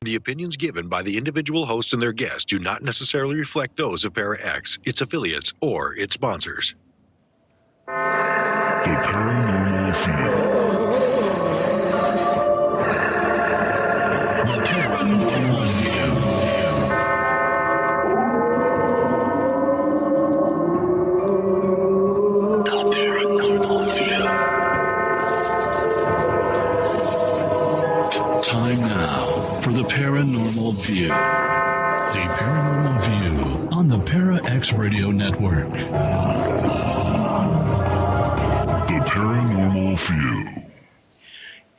The opinions given by the individual host and their guests do not necessarily reflect those of Para X, its affiliates, or its sponsors. The Paranormal View. The Paranormal View. The Paranormal View. Time now for the Paranormal View. The Paranormal View on the Para X Radio Network. The Paranormal View.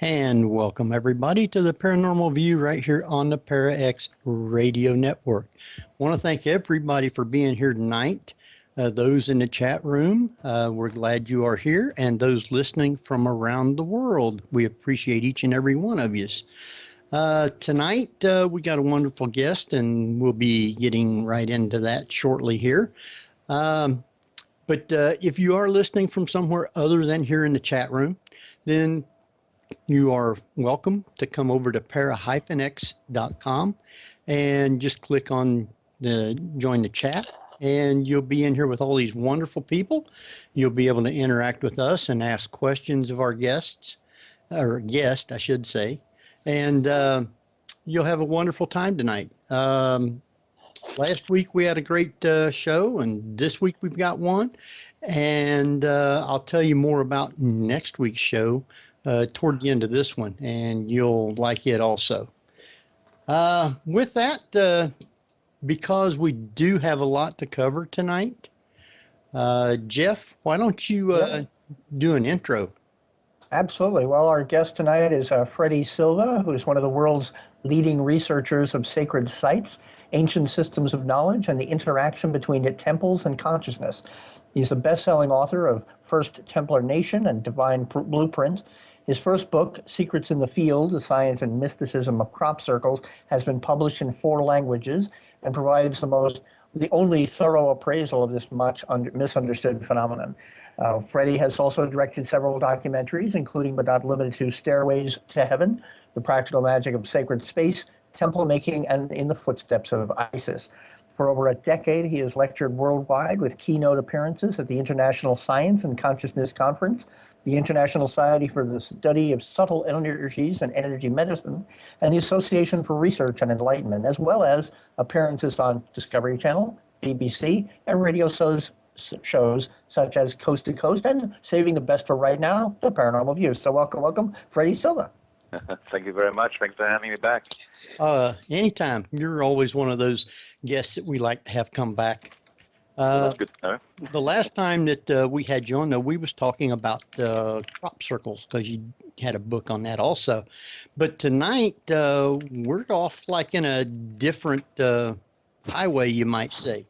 And welcome everybody to the Paranormal View right here on the Para X Radio Network. I want to thank everybody for being here tonight. Those in the chat room, we're glad you are here, and those listening from around the world, we appreciate each and every one of you. Tonight, we got a wonderful guest, and we'll be getting right into that shortly here. But if you are listening from somewhere other than here in the chat room, then you are welcome to come over to para-x.com and just click on the join the chat, and you'll be in here with all these wonderful people. You'll be able to interact with us and ask questions of our guests, or guest, I should say, and you'll have a wonderful time tonight. Last week we had a great show, and this week we've got one, and I'll tell you more about next week's show toward the end of this one, and you'll like it also. With that, because we do have a lot to cover tonight, Jeff, why don't you do an intro? Absolutely. Well, our guest tonight is Freddy Silva, who is one of the world's leading researchers of sacred sites, ancient systems of knowledge, and the interaction between temples and consciousness. He's the best-selling author of First Templar Nation and Divine Blueprint. His first book, Secrets in the Field, The Science and Mysticism of Crop Circles, has been published in 4 languages and provides the only thorough appraisal of this much misunderstood phenomenon. Freddy has also directed several documentaries, including but not limited to Stairways to Heaven, The Practical Magic of Sacred Space, Templemaking, and In the Footsteps of Isis. For over a decade, he has lectured worldwide with keynote appearances at the International Science and Consciousness Conference, the International Society for the Study of Subtle Energies and Energy Medicine, and the Association for Research and Enlightenment, as well as appearances on Discovery Channel, BBC, and radio shows such as Coast to Coast, and saving the best for right now, The Paranormal View. So welcome, Freddy Silva. Thank you very much. Thanks for having me back. Anytime. You're always one of those guests that we like to have come back. That's good to know. The last time that we had you on, though, we was talking about crop circles, because you had a book on that also. But tonight, we're off like in a different highway, you might say.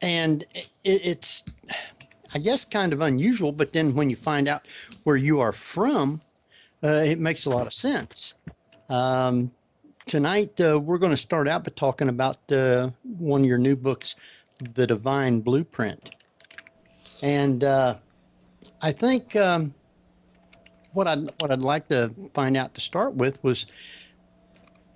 And it's, I guess, kind of unusual, but then when you find out where you are from, it makes a lot of sense. Tonight, we're going to start out by talking about one of your new books, The Divine Blueprint. And I think what I'd like to find out to start with was,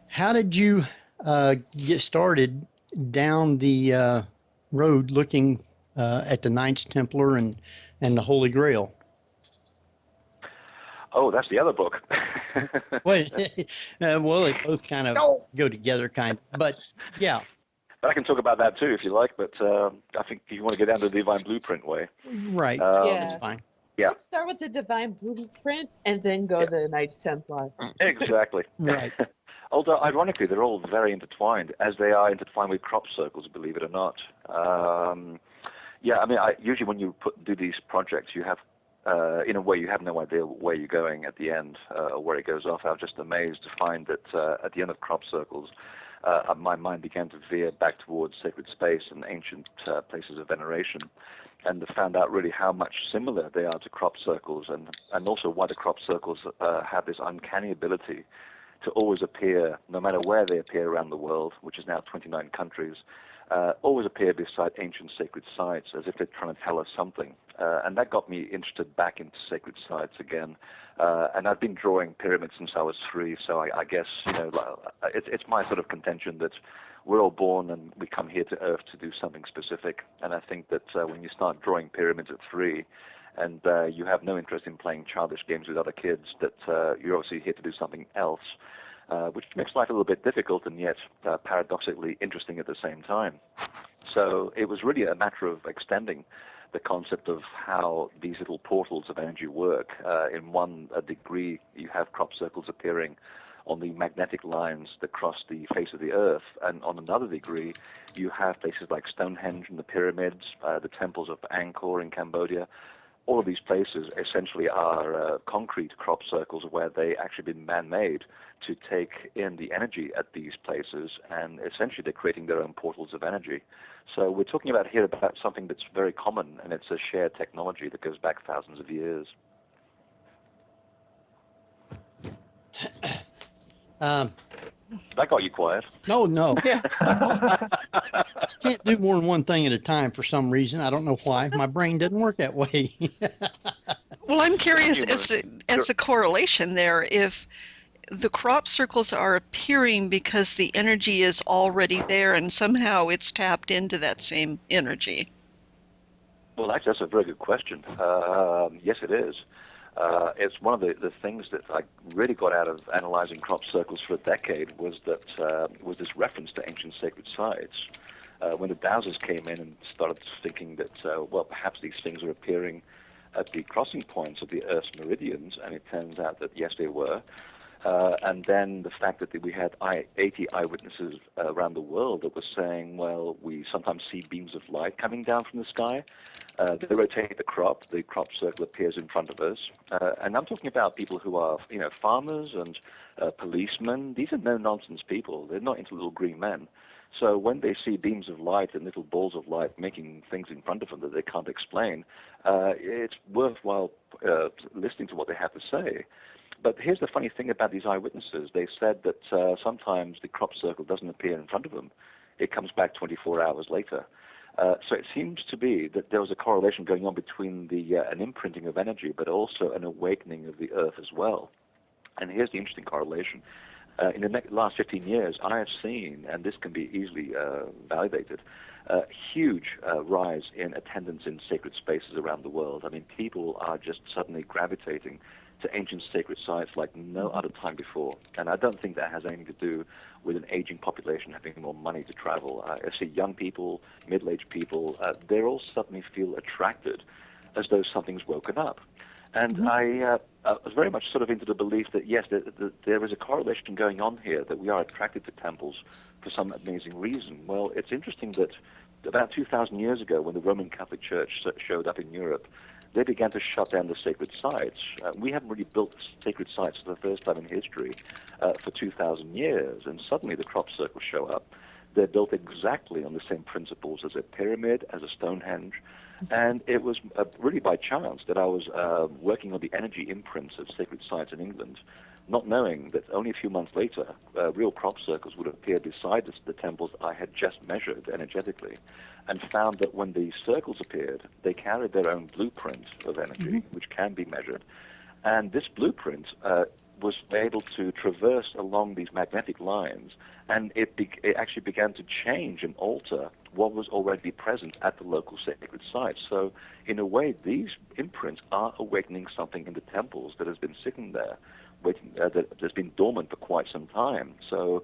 how did you get started down the road looking at the Knights Templar and the Holy Grail? Oh, that's the other book. well, they both kind of go together, but yeah. I can talk about that too if you like, but I think you want to get down to the Divine Blueprint way. Right, that's fine. Yeah. Let's start with the Divine Blueprint and then go to the Knights Templar. Exactly. Right. Although, ironically, they're all very intertwined, as they are intertwined with crop circles, believe it or not. Yeah, I mean, usually when you do these projects, you have, in a way, you have no idea where you're going at the end, or where it goes off. I was just amazed to find that at the end of crop circles, my mind began to veer back towards sacred space and ancient places of veneration, and found out really how much similar they are to crop circles, and also why the crop circles have this uncanny ability to always appear, no matter where they appear around the world, which is now 29 countries, always appear beside ancient sacred sites as if they're trying to tell us something. And that got me interested back into sacred sites again. And I've been drawing pyramids since I was 3, so I guess, it's my sort of contention that we're all born and we come here to Earth to do something specific. And I think that when you start drawing pyramids at 3, and you have no interest in playing childish games with other kids, that you're obviously here to do something else, which makes life a little bit difficult and yet paradoxically interesting at the same time. So it was really a matter of extending the concept of how these little portals of energy work. In one degree, you have crop circles appearing on the magnetic lines that cross the face of the Earth, and on another degree, you have places like Stonehenge and the pyramids, the temples of Angkor in Cambodia. All of these places essentially are concrete crop circles where they actually been man-made to take in the energy at these places, and essentially they're creating their own portals of energy. So we're talking about here about something that's very common, and it's a shared technology that goes back thousands of years. That got you quiet. No. Can't do more than one thing at a time for some reason. I don't know why. My brain doesn't work that way. Well, I'm curious as a correlation there, if the crop circles are appearing because the energy is already there and somehow it's tapped into that same energy. Well, actually, that's a very good question. Yes, it is. It's one of the things that I really got out of analyzing crop circles for a decade was this reference to ancient sacred sites. When the dowsers came in and started thinking that, perhaps these things are appearing at the crossing points of the Earth's meridians, and it turns out that, yes, they were. And then the fact that we had 80 eyewitnesses around the world that were saying, well, we sometimes see beams of light coming down from the sky. They rotate the crop circle appears in front of us. And I'm talking about people who are, farmers and policemen. These are no-nonsense people. They're not into little green men. So when they see beams of light and little balls of light making things in front of them that they can't explain, it's worthwhile listening to what they have to say. But here's the funny thing about these eyewitnesses. They said that sometimes the crop circle doesn't appear in front of them. It comes back 24 hours later. So it seems to be that there was a correlation going on between an imprinting of energy, but also an awakening of the Earth as well. And here's the interesting correlation. In the last 15 years, I have seen, and this can be easily validated, a huge rise in attendance in sacred spaces around the world. I mean, people are just suddenly gravitating to ancient sacred sites like no other time before. And I don't think that has anything to do with an aging population having more money to travel. I see young people, middle-aged people, they all suddenly feel attracted as though something's woken up. And I was very much sort of into the belief that, yes, there is a correlation going on here, that we are attracted to temples for some amazing reason. Well, it's interesting that about 2,000 years ago, when the Roman Catholic Church showed up in Europe, they began to shut down the sacred sites. We haven't really built sacred sites for the first time in history for 2,000 years, and suddenly the crop circles show up. They're built exactly on the same principles as a pyramid, as a Stonehenge, and it was really by chance that I was working on the energy imprints of sacred sites in England, not knowing that only a few months later, real crop circles would appear beside the temples I had just measured energetically, and found that when the circles appeared, they carried their own blueprint of energy, which can be measured. And this blueprint was able to traverse along these magnetic lines, and it actually began to change and alter what was already present at the local sacred sites. So in a way, these imprints are awakening something in the temples that has been sitting there, that has been dormant for quite some time. So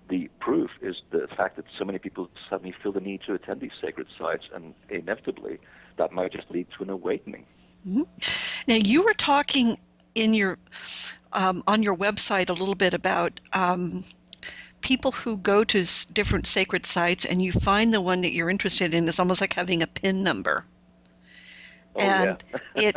the proof is the fact that so many people suddenly feel the need to attend these sacred sites, and inevitably that might just lead to an awakening. Now, you were talking in your on your website a little bit about people who go to different sacred sites, and you find the one that you're interested in is almost like having a PIN number. Oh, and yeah.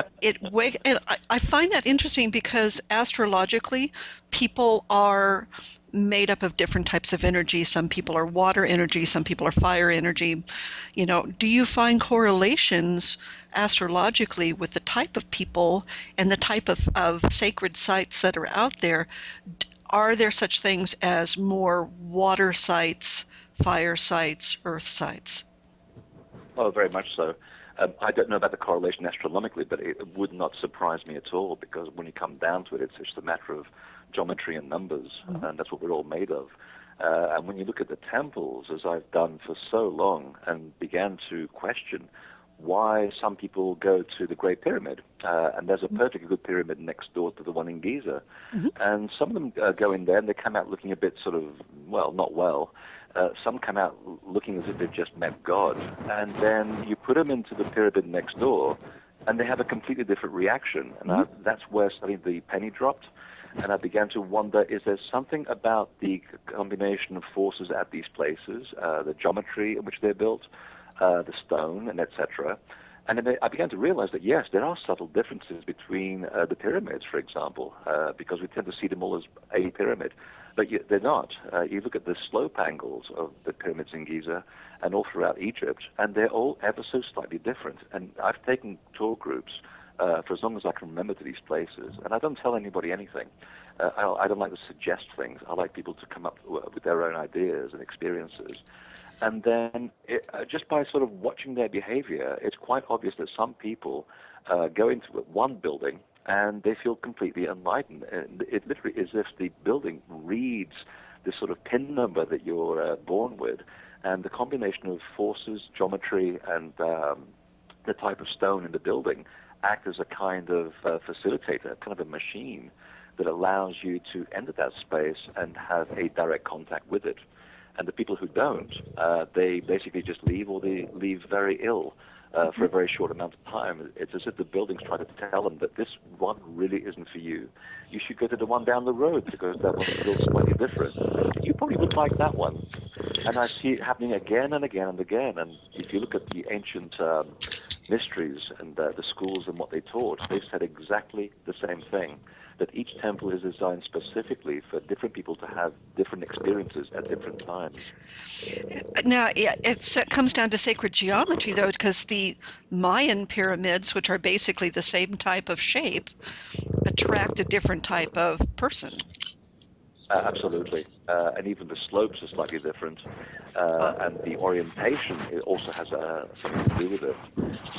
and I find that interesting because astrologically, people are made up of different types of energy. Some people are water energy, some people are fire energy. Do you find correlations astrologically with the type of people and the type of sacred sites that are out there? are there such things as more water sites, fire sites, earth sites? Oh, very much so. I don't know about the correlation astronomically, but it would not surprise me at all, because when you come down to it, it's just a matter of geometry and numbers, and that's what we're all made of. And when you look at the temples, as I've done for so long, and began to question why some people go to the Great Pyramid, and there's a perfectly good pyramid next door to the one in Giza, and some of them go in there and they come out looking a bit sort of, well, not well. Some come out looking as if they've just met God, and then you put them into the pyramid next door, and they have a completely different reaction, and that's where suddenly the penny dropped. And I began to wonder, is there something about the combination of forces at these places, the geometry in which they're built, the stone, and etc. And then I began to realize that, yes, there are subtle differences between the pyramids, for example, because we tend to see them all as a pyramid. But they're not. You look at the slope angles of the pyramids in Giza and all throughout Egypt, and they're all ever so slightly different. And I've taken tour groups for as long as I can remember to these places, and I don't tell anybody anything. I don't like to suggest things. I like people to come up with their own ideas and experiences. And then just by sort of watching their behavior, it's quite obvious that some people go into one building and they feel completely enlightened. And it literally is as if the building reads this sort of pin number that you're born with, and the combination of forces, geometry, and the type of stone in the building act as a kind of facilitator, kind of a machine that allows you to enter that space and have a direct contact with it. And the people who don't, they basically just leave, or they leave very ill for a very short amount of time. It's as if the buildings try to tell them that this one really isn't for you. You should go to the one down the road, because that one's still slightly different. You probably would like that one. And I see it happening again and again and again. And if you look at the ancient mysteries and the schools and what they taught, they said exactly the same thing, that each temple is designed specifically for different people to have different experiences at different times. Now, it comes down to sacred geometry, though, because the Mayan pyramids, which are basically the same type of shape, attract a different type of person. Absolutely. And even the slopes are slightly different. And the orientation, it also has something to do with it.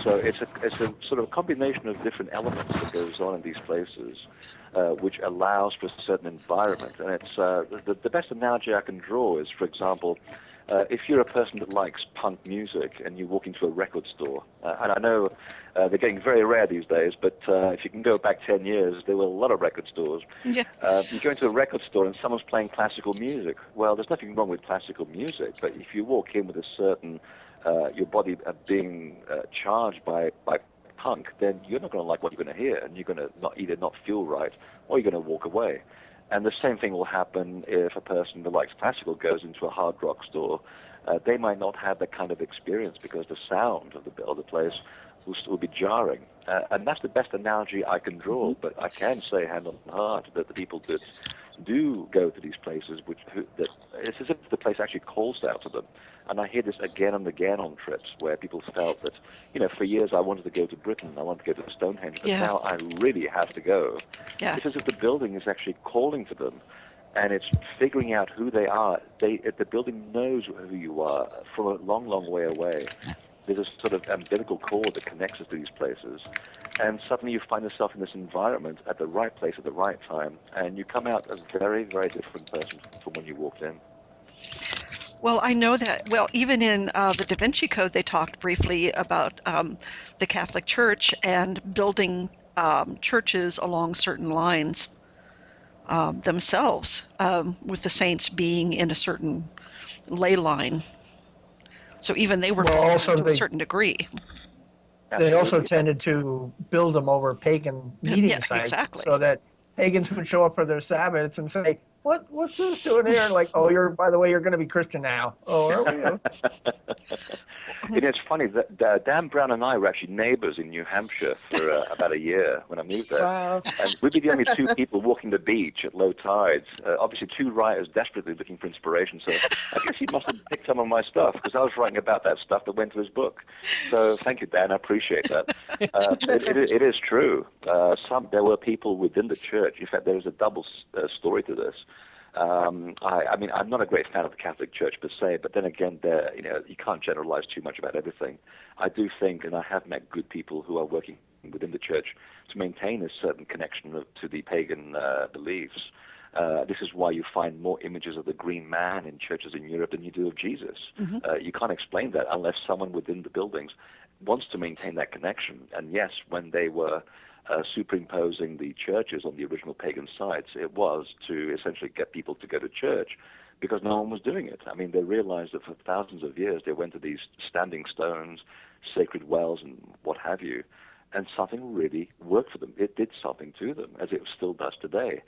So it's a sort of combination of different elements that goes on in these places, which allows for a certain environment. And it's the best analogy I can draw is, for example, if you're a person that likes punk music and you walk into a record store, and I know they're getting very rare these days, but if you can go back 10 years, there were a lot of record stores. Yeah. You go into a record store and someone's playing classical music. Well, there's nothing wrong with classical music, but if you walk in with a certain, your body being charged by punk, then you're not going to like what you're going to hear, and you're going to either not feel right, or you're going to walk away. And the same thing will happen if a person that likes classical goes into a hard rock store. They might not have that kind of experience because the sound of the place will be jarring. And that's the best analogy I can draw. But I can say hand on heart that the people that do go to these places, that it's as if the place actually calls out to them. And I hear this again and again on trips where people felt that, for years I wanted to go to Britain, I wanted to go to Stonehenge, but now I really have to go. Yeah. It's as if the building is actually calling to them, and it's figuring out who they are. The building knows who you are from a long, long way away. There's a sort of umbilical cord that connects us to these places. And suddenly you find yourself in this environment at the right place at the right time, and you come out a very, very different person from when you walked in. Well, I know that. Well, even in the Da Vinci Code, they talked briefly about the Catholic Church and building churches along certain lines themselves, with the saints being in a certain ley line. So even they were also to a certain degree. They also tended to build them over pagan meeting sites, exactly. So that pagans would show up for their Sabbaths and say, "What's this doing here?" And like, "Oh, by the way, you're going to be Christian now." "Oh, are we?" It's funny that Dan Brown and I were actually neighbors in New Hampshire for about a year when I moved there. Wow. And we'd be the only two people walking the beach at low tides. Obviously, two writers desperately looking for inspiration. So I guess he must have picked some of my stuff, because I was writing about that stuff that went to his book. So thank you, Dan. I appreciate that. It is true. There were people within the church. In fact, there is a double story to this. I mean, I'm not a great fan of the Catholic Church per se, but then again, you can't generalize too much about everything. I do think, and I have met good people who are working within the church to maintain a certain connection to the pagan beliefs. This is why you find more images of the green man in churches in Europe than you do of Jesus. You can't explain that unless someone within the buildings wants to maintain that connection. And yes, when they were superimposing the churches on the original pagan sites, it was to essentially get people to go to church because no one was doing it. I mean, they realized that for thousands of years they went to these standing stones, sacred wells, and what have you, and something really worked for them. It did something to them, as it still does today.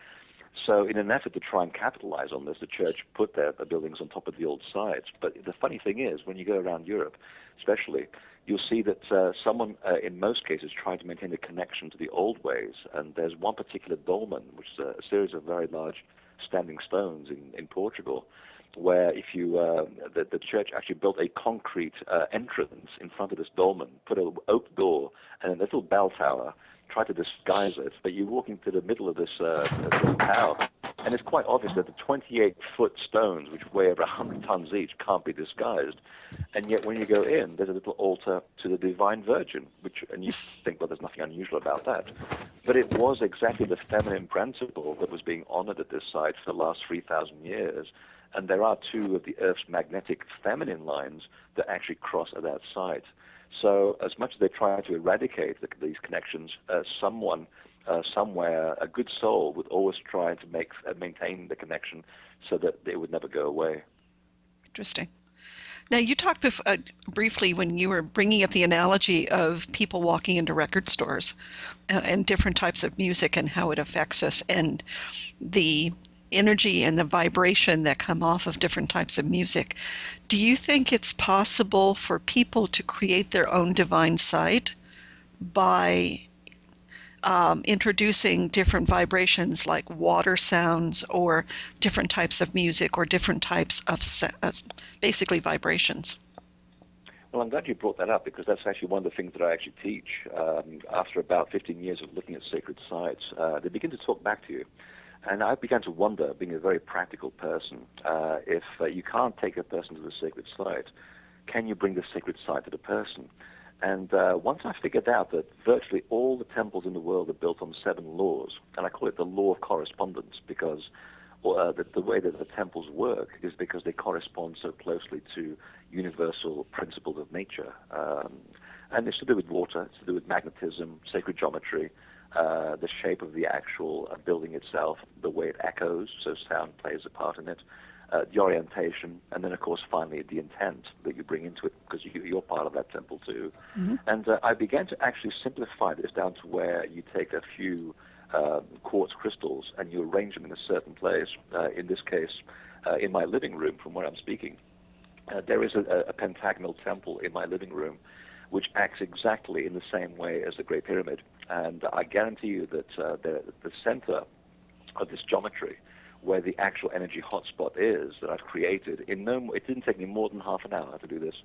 So in an effort to try and capitalize on this, the church put their buildings on top of the old sites. But the funny thing is, when you go around Europe, especially, you'll see that someone, in most cases, trying to maintain a connection to the old ways. And there's one particular dolmen, which is a series of very large standing stones in Portugal, where if you the church actually built a concrete entrance in front of this dolmen, put an oak door and a little bell tower, try to disguise it, but you walk into the middle of this tower, and it's quite obvious that the 28-foot stones, which weigh over 100 tons each, can't be disguised. And yet when you go in, there's a little altar to the Divine Virgin, and you think, well, there's nothing unusual about that. But it was exactly the feminine principle that was being honored at this site for the last 3,000 years. And there are two of the Earth's magnetic feminine lines that actually cross at that site. So as much as they try to eradicate these connections, someone, somewhere, a good soul would always try to maintain the connection so that they would never go away. Interesting. Now, you talked briefly when you were bringing up the analogy of people walking into record stores and different types of music and how it affects us, and the energy and the vibration that come off of different types of music. Do you think it's possible for people to create their own divine site by introducing different vibrations like water sounds or different types of music or different types of basically vibrations? Well, I'm glad you brought that up because that's actually one of the things that I actually teach. After about 15 years of looking at sacred sites, they begin to talk back to you. And I began to wonder, being a very practical person, if you can't take a person to the sacred site, can you bring the sacred site to the person? And once I figured out that virtually all the temples in the world are built on 7 laws, and I call it the Law of Correspondence because the way that the temples work is because they correspond so closely to universal principles of nature. And it's to do with water, it's to do with magnetism, sacred geometry, the shape of the actual building itself, the way it echoes, so sound plays a part in it, the orientation, and then, of course, finally, the intent that you bring into it, because you're part of that temple, too. Mm-hmm. And I began to actually simplify this down to where you take a few quartz crystals and you arrange them in a certain place. In this case, in my living room, from where I'm speaking, there is a pentagonal temple in my living room which acts exactly in the same way as the Great Pyramid. And I guarantee you that the center of this geometry, where the actual energy hotspot is that I've created, it didn't take me more than half an hour to do this.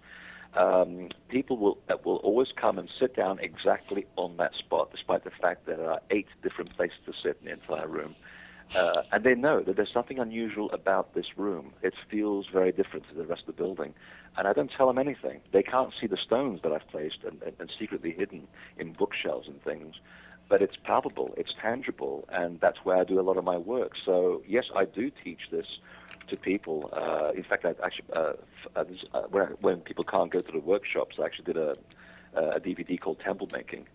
People will always come and sit down exactly on that spot, despite the fact that there are 8 different places to sit in the entire room. And they know that there's something unusual about this room. It feels very different to the rest of the building. And I don't tell them anything. They can't see the stones that I've placed and secretly hidden in bookshelves and things. But it's palpable, it's tangible, and that's where I do a lot of my work. So, yes, I do teach this to people. In fact, when people can't go to the workshops, I actually did a DVD called Templemaking.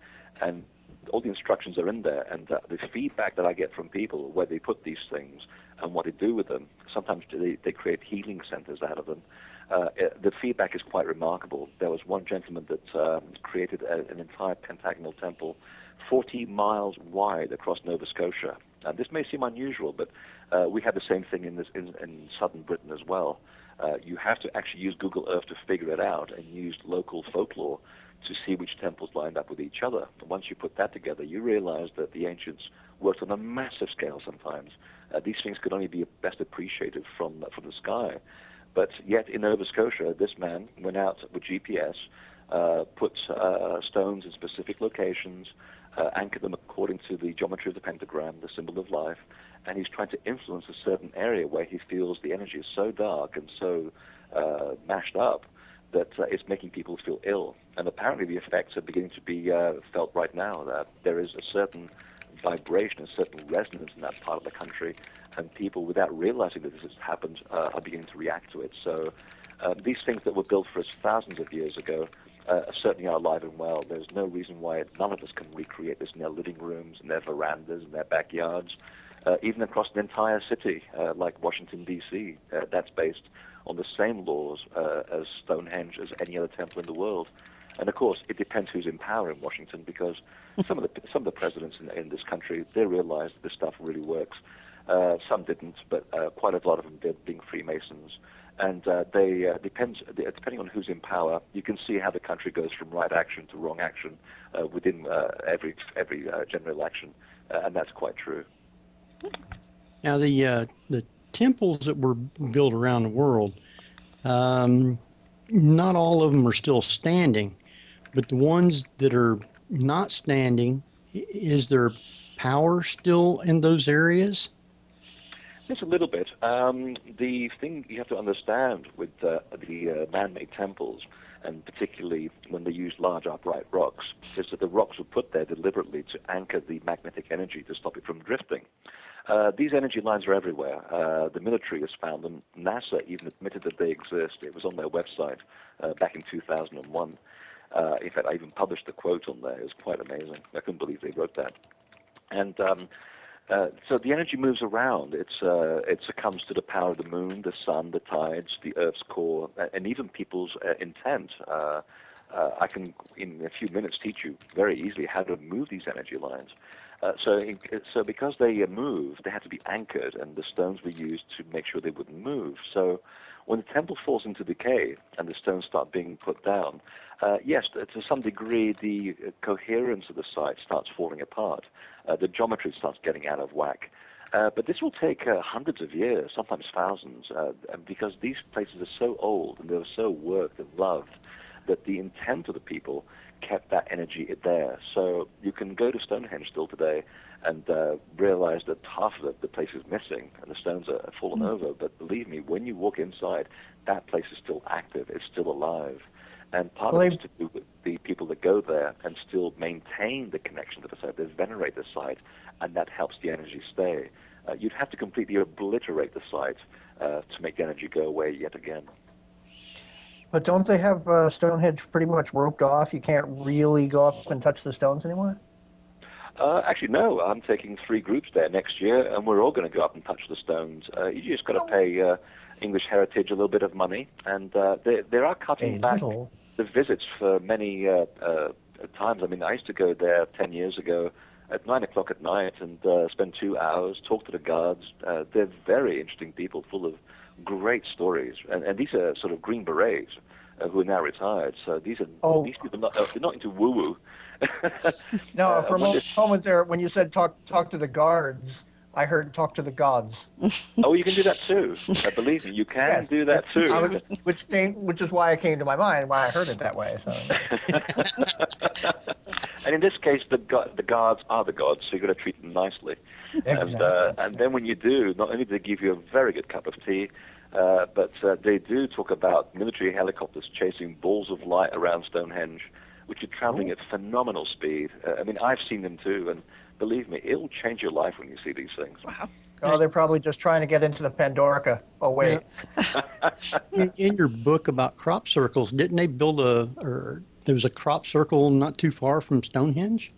And all the instructions are in there, and the feedback that I get from people where they put these things and what they do with them, sometimes they create healing centers out of them. The feedback is quite remarkable. There was one gentleman that created an entire pentagonal temple 40 miles wide across Nova Scotia. And this may seem unusual, but we had the same thing in southern Britain as well. You have to actually use Google Earth to figure it out and use local folklore to see which temples lined up with each other. And once you put that together, you realize that the ancients worked on a massive scale sometimes. These things could only be best appreciated from the sky. But yet in Nova Scotia, this man went out with GPS, put stones in specific locations, anchor them according to the geometry of the pentagram, the symbol of life, and he's trying to influence a certain area where he feels the energy is so dark and so mashed up that it's making people feel ill. And apparently the effects are beginning to be felt right now. That there is a certain vibration, a certain resonance in that part of the country, and people, without realizing that this has happened, are beginning to react to it. So these things that were built for us thousands of years ago certainly are alive and well. There's no reason why none of us can recreate this in their living rooms, in their verandas, in their backyards, even across an entire city like Washington, D.C. That's based on the same laws as Stonehenge, as any other temple in the world. And of course, it depends who's in power in Washington, because some of the presidents in this country, they realized that this stuff really works. Some didn't, but quite a lot of them did, being Freemasons. And depending on who's in power, you can see how the country goes from right action to wrong action within every general election, and that's quite true. Now, the temples that were built around the world, not all of them are still standing, but the ones that are not standing, is there power still in those areas? Just a little bit. The thing you have to understand with the man-made temples, and particularly when they use large upright rocks, is that the rocks were put there deliberately to anchor the magnetic energy to stop it from drifting. These energy lines are everywhere. The military has found them. NASA even admitted that they exist. It was on their website back in 2001. In fact, I even published a quote on there. It was quite amazing. I couldn't believe they wrote that. And so the energy moves around. It succumbs to the power of the moon, the sun, the tides, the Earth's core, and even people's intent. I can, in a few minutes, teach you very easily how to move these energy lines. So because they move, they have to be anchored, and the stones were used to make sure they wouldn't move. So when the temple falls into decay and the stones start being put down, yes, to some degree, the coherence of the site starts falling apart. The geometry starts getting out of whack. But this will take hundreds of years, sometimes thousands, because these places are so old and they were so worked and loved that the intent of the people kept that energy there. So you can go to Stonehenge still today and realize that half of the place is missing and the stones are fallen over. But believe me, when you walk inside, that place is still active, it's still alive. And part of it is to do with the people that go there and still maintain the connection to the site. They venerate the site, and that helps the energy stay. You'd have to completely obliterate the site to make the energy go away yet again. But don't they have Stonehenge pretty much roped off? You can't really go up and touch the stones anymore? Actually, no. I'm taking 3 groups there next year, and we're all going to go up and touch the stones. You just got to pay English Heritage a little bit of money, and they are cutting back the visits for many times. I mean, I used to go there 10 years ago at 9 o'clock at night and spend 2 hours, talk to the guards. They're very interesting people, full of great stories. And these are sort of Green Berets who are now retired. So these people they're not into woo-woo. No, for a moment there, when you said talk to the guards, I heard talk to the gods. Oh, you can do that too. Believe me, you can do that too. Which is why it came to my mind, why I heard it that way. So. And in this case, the guards are the gods, so you've got to treat them nicely. Exactly. And then when you do, not only do they give you a very good cup of tea, but they do talk about military helicopters chasing balls of light around Stonehenge, which are traveling at phenomenal speed. I mean, I've seen them too, and believe me, it'll change your life when you see these things. Wow. Oh, they're probably just trying to get into the Pandorica. Oh, wait. Yeah. In your book about crop circles, didn't they build there was a crop circle not too far from Stonehenge?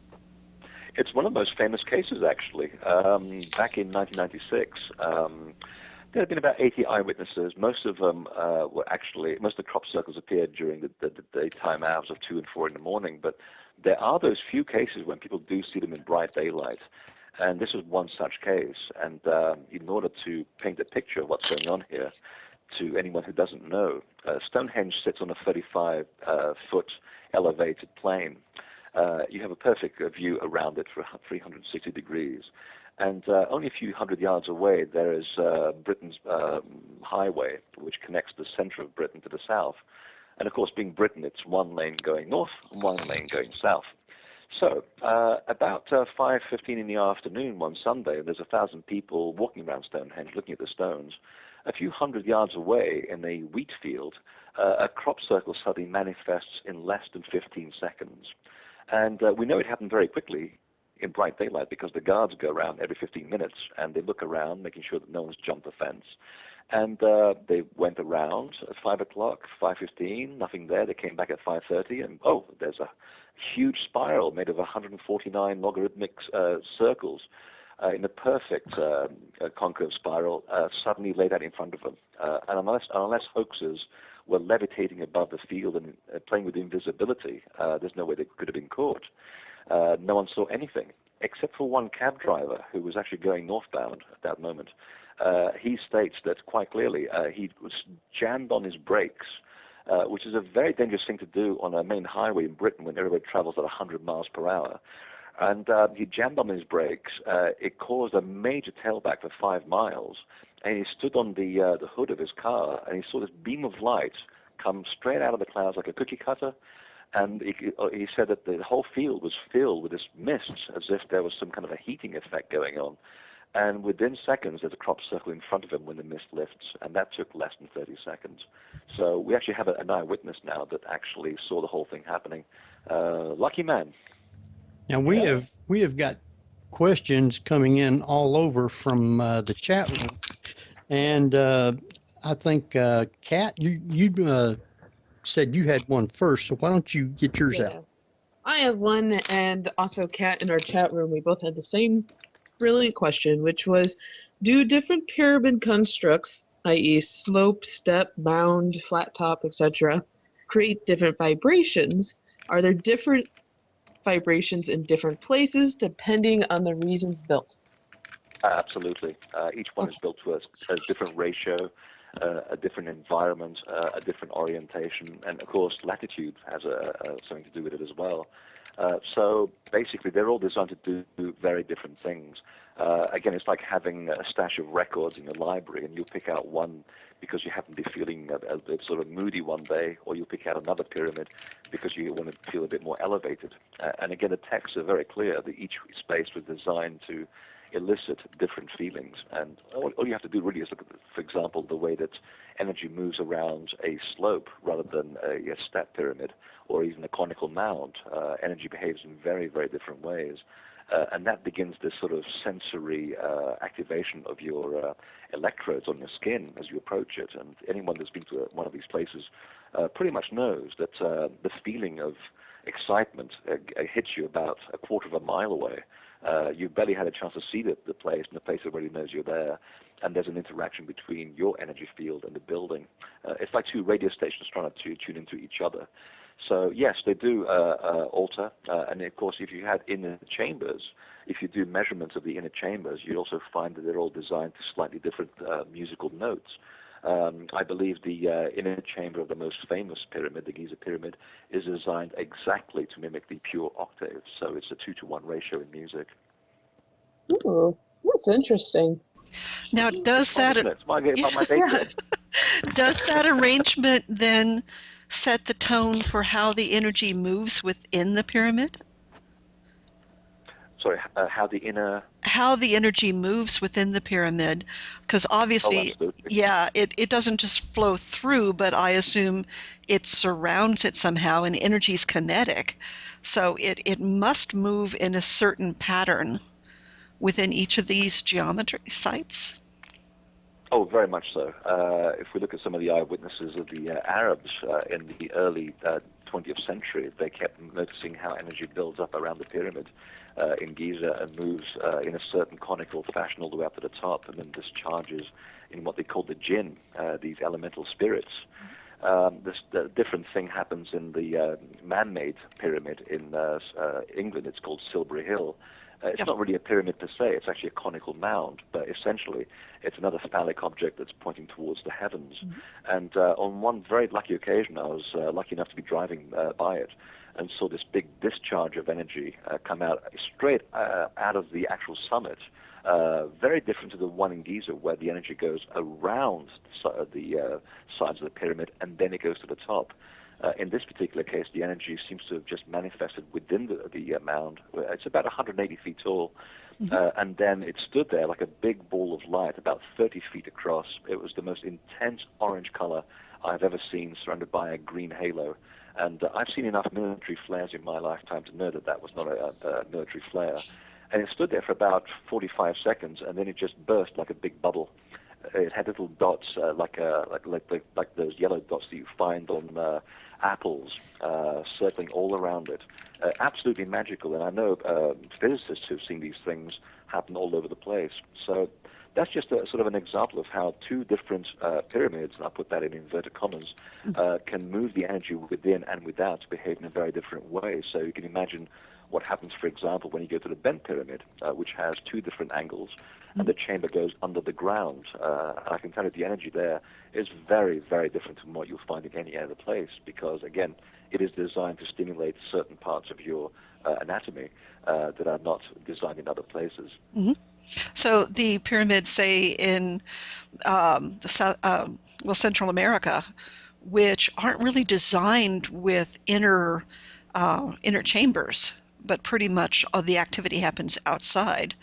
It's one of the most famous cases, actually. Back in 1996, there had been about 80 eyewitnesses. Most of them most of the crop circles appeared during the daytime hours of 2 and 4 in the morning, but there are those few cases when people do see them in bright daylight. And this was one such case. And in order to paint a picture of what's going on here to anyone who doesn't know, Stonehenge sits on a 35-foot elevated plain. You have a perfect view around it for 360 degrees. And only a few hundred yards away, there is Britain's highway, which connects the center of Britain to the south. And of course, being Britain, it's one lane going north and one lane going south. So about 5:15 in the afternoon one Sunday, there's 1,000 people walking around Stonehenge looking at the stones. A few hundred yards away in a wheat field, a crop circle suddenly manifests in less than 15 seconds. And we know it happened very quickly in bright daylight because the guards go around every 15 minutes and they look around, making sure that no one's jumped the fence. And they went around at 5 o'clock, 5:15, nothing there. They came back at 5:30, and oh, there's a huge spiral made of 149 logarithmic circles in a perfect concave spiral suddenly laid out in front of them. And unless hoaxers were levitating above the field and playing with invisibility, there's no way they could have been caught. No one saw anything, except for one cab driver who was actually going northbound at that moment. He states that quite clearly he was jammed on his brakes, which is a very dangerous thing to do on a main highway in Britain when everybody travels at 100 miles per hour. And he jammed on his brakes. It caused a major tailback for 5 miles. And he stood on the hood of his car, and he saw this beam of light come straight out of the clouds like a cookie cutter. And he said that the whole field was filled with this mist, as if there was some kind of a heating effect going on. And within seconds, there's a crop circle in front of him when the mist lifts, and that took less than 30 seconds. So we actually have an eyewitness now that actually saw the whole thing happening. Lucky man. Now we have got questions coming in all over from the chat room, and I think Kat, you said you had one first, so why don't you get yours out? I have one, and also Kat in our chat room. We both had the same brilliant question, which was, do different pyramid constructs, i.e. slope, step, mound, flat top, etc., create different vibrations? Are there different vibrations in different places depending on the reasons built? Absolutely. Each one is built to a different ratio, a different environment, a different orientation, and of course latitude has something to do with it as well. So basically they're all designed to do very different things. Again, it's like having a stash of records in your library, and you pick out one because you happen to be feeling a bit sort of moody one day, or you pick out another pyramid because you want to feel a bit more elevated. And again, the texts are very clear that each space was designed to elicit different feelings. And all you have to do really is look at, for example, the way that energy moves around a slope rather than a step pyramid or even a conical mound. Energy behaves in very, very different ways. And that begins this sort of sensory activation of your electrodes on your skin as you approach it. And anyone that's been to one of these places pretty much knows that the feeling of excitement hits you about a quarter of a mile away. You've barely had a chance to see the place, and the place already knows you're there. And there's an interaction between your energy field and the building. It's like two radio stations trying to tune into each other. So yes, they do alter. And of course, if you had inner chambers, if you do measurements of the inner chambers, you'd also find that they're all designed to slightly different musical notes. I believe the inner chamber of the most famous pyramid, the Giza pyramid, is designed exactly to mimic the pure octave. So it's a 2-to-1 ratio in music. Ooh, that's interesting. Now, does that does that arrangement then set the tone for how the energy moves within the pyramid? Sorry, how the energy moves within the pyramid, because obviously, it doesn't just flow through, but I assume it surrounds it somehow, and energy is kinetic, so it must move in a certain pattern within each of these geometry sites. Oh, very much so. If we look at some of the eyewitnesses of the Arabs in the early 20th century, they kept noticing how energy builds up around the pyramid in Giza and moves in a certain conical fashion all the way up to the top, and then discharges in what they call the jinn, these elemental spirits. This different thing happens in the man-made pyramid in England. It's called Silbury Hill. It's not really a pyramid per se, it's actually a conical mound, but essentially it's another phallic object that's pointing towards the heavens. Mm-hmm. And on one very lucky occasion, I was lucky enough to be driving by it and saw this big discharge of energy come out straight out of the actual summit, very different to the one in Giza where the energy goes around the sides of the pyramid and then it goes to the top. In this particular case, the energy seems to have just manifested within the mound. It's about 180 feet tall, and then it stood there like a big ball of light, about 30 feet across. It was the most intense orange color I've ever seen, surrounded by a green halo. And I've seen enough military flares in my lifetime to know that that was not a military flare. And it stood there for about 45 seconds, and then it just burst like a big bubble. It had little dots, like those yellow dots that you find on apples, circling all around it. Absolutely magical. And I know physicists who've seen these things happen all over the place. So that's just a sort of an example of how two different pyramids, and I'll put that in inverted commas, can move the energy within and without to behave in a very different way. So you can imagine what happens, for example, when you go to the bent pyramid, which has two different angles, and the chamber goes under the ground. I can tell you the energy there is very, very different from what you'll find in any other place, because, again, it is designed to stimulate certain parts of your anatomy that are not designed in other places. So the pyramids, say in Central America, which aren't really designed with inner chambers, but pretty much all the activity happens outside,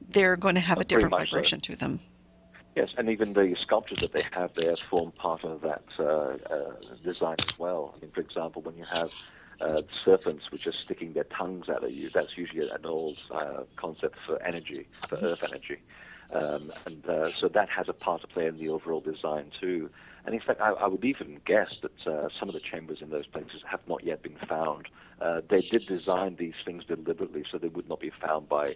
they're going to have a different vibration to them. Yes, and even the sculptures that they have there form part of that design as well. I mean, for example, when you have serpents which are sticking their tongues out at you, that's usually an old concept for energy, for earth energy. So that has a part to play in the overall design too. And in fact, I would even guess that some of the chambers in those places have not yet been found. They did design these things deliberately so they would not be found by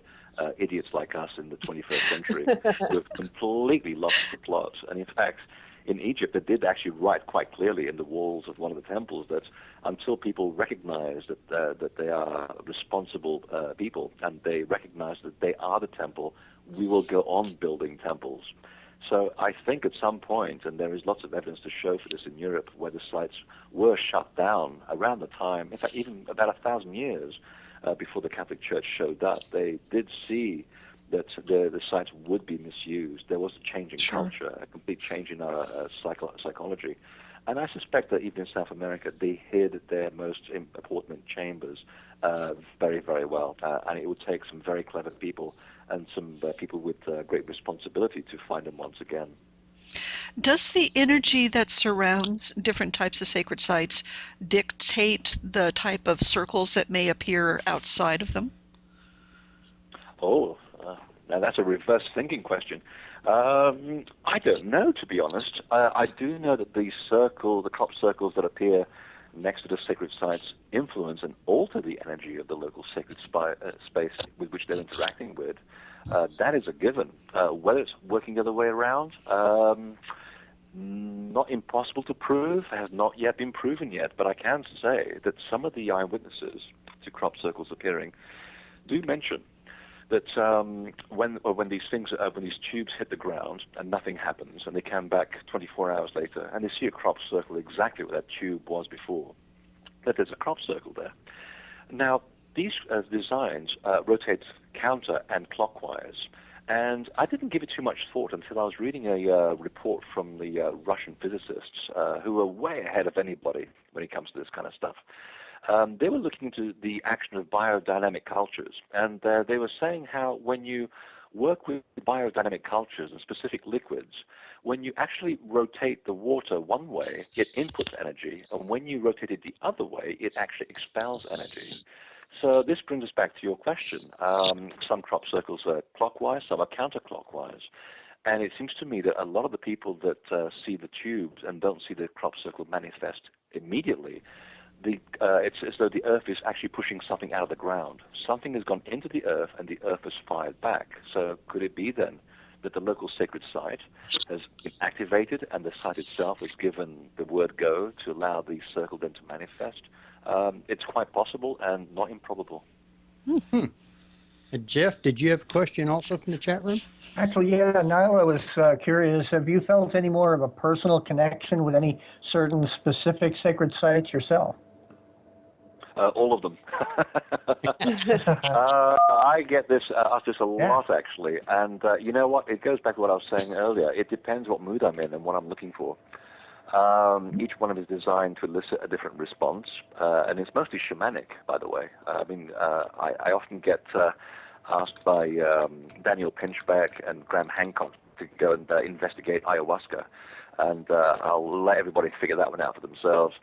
idiots like us in the 21st century who have completely lost the plot. And in fact, in Egypt, they did actually write quite clearly in the walls of one of the temples that until people recognize that they are responsible people and they recognize that they are the temple, we will go on building temples. So I think at some point, and there is lots of evidence to show for this in Europe, where the sites were shut down around the time, in fact, even about 1,000 years before the Catholic Church showed up, they did see that the sites would be misused. There was a change in culture, a complete change in our psychology. And I suspect that even in South America, they hid their most important chambers very, very well. And it would take some very clever people and some people with great responsibility to find them once again. Does the energy that surrounds different types of sacred sites dictate the type of circles that may appear outside of them? Now that's a reverse thinking question. I don't know, to be honest. I do know that the crop circles that appear next to the sacred sites influence and alter the energy of the local sacred space with which they're interacting with. That is a given. Whether it's working the other way around, not impossible to prove, has not yet been proven yet, but I can say that some of the eyewitnesses to crop circles appearing do mention that when these tubes hit the ground and nothing happens, and they come back 24 hours later and they see a crop circle exactly where that tube was before, that there's a crop circle there. Now, these designs rotate counter and clockwise, and I didn't give it too much thought until I was reading a report from the Russian physicists who are way ahead of anybody when it comes to this kind of stuff. They were looking into the action of biodynamic cultures, and they were saying how when you work with biodynamic cultures and specific liquids, when you actually rotate the water one way, it inputs energy, and when you rotate it the other way, it actually expels energy. So this brings us back to your question. Some crop circles are clockwise, some are counterclockwise. And it seems to me that a lot of the people that see the tubes and don't see the crop circle manifest immediately, it's as though the earth is actually pushing something out of the ground. Something has gone into the earth and the earth has fired back. So could it be then that the local sacred site has been activated and the site itself has given the word go to allow the circle then to manifest? It's quite possible and not improbable. Jeff, did you have a question also from the chat room? Actually, yeah, Nyla was curious. Have you felt any more of a personal connection with any certain specific sacred sites yourself? All of them. I get this, asked this a lot, actually. And you know what? It goes back to what I was saying earlier. It depends what mood I'm in and what I'm looking for. Each one of them is designed to elicit a different response, and it's mostly shamanic, by the way. I often get asked by Daniel Pinchbeck and Graham Hancock to go and investigate ayahuasca, and I'll let everybody figure that one out for themselves.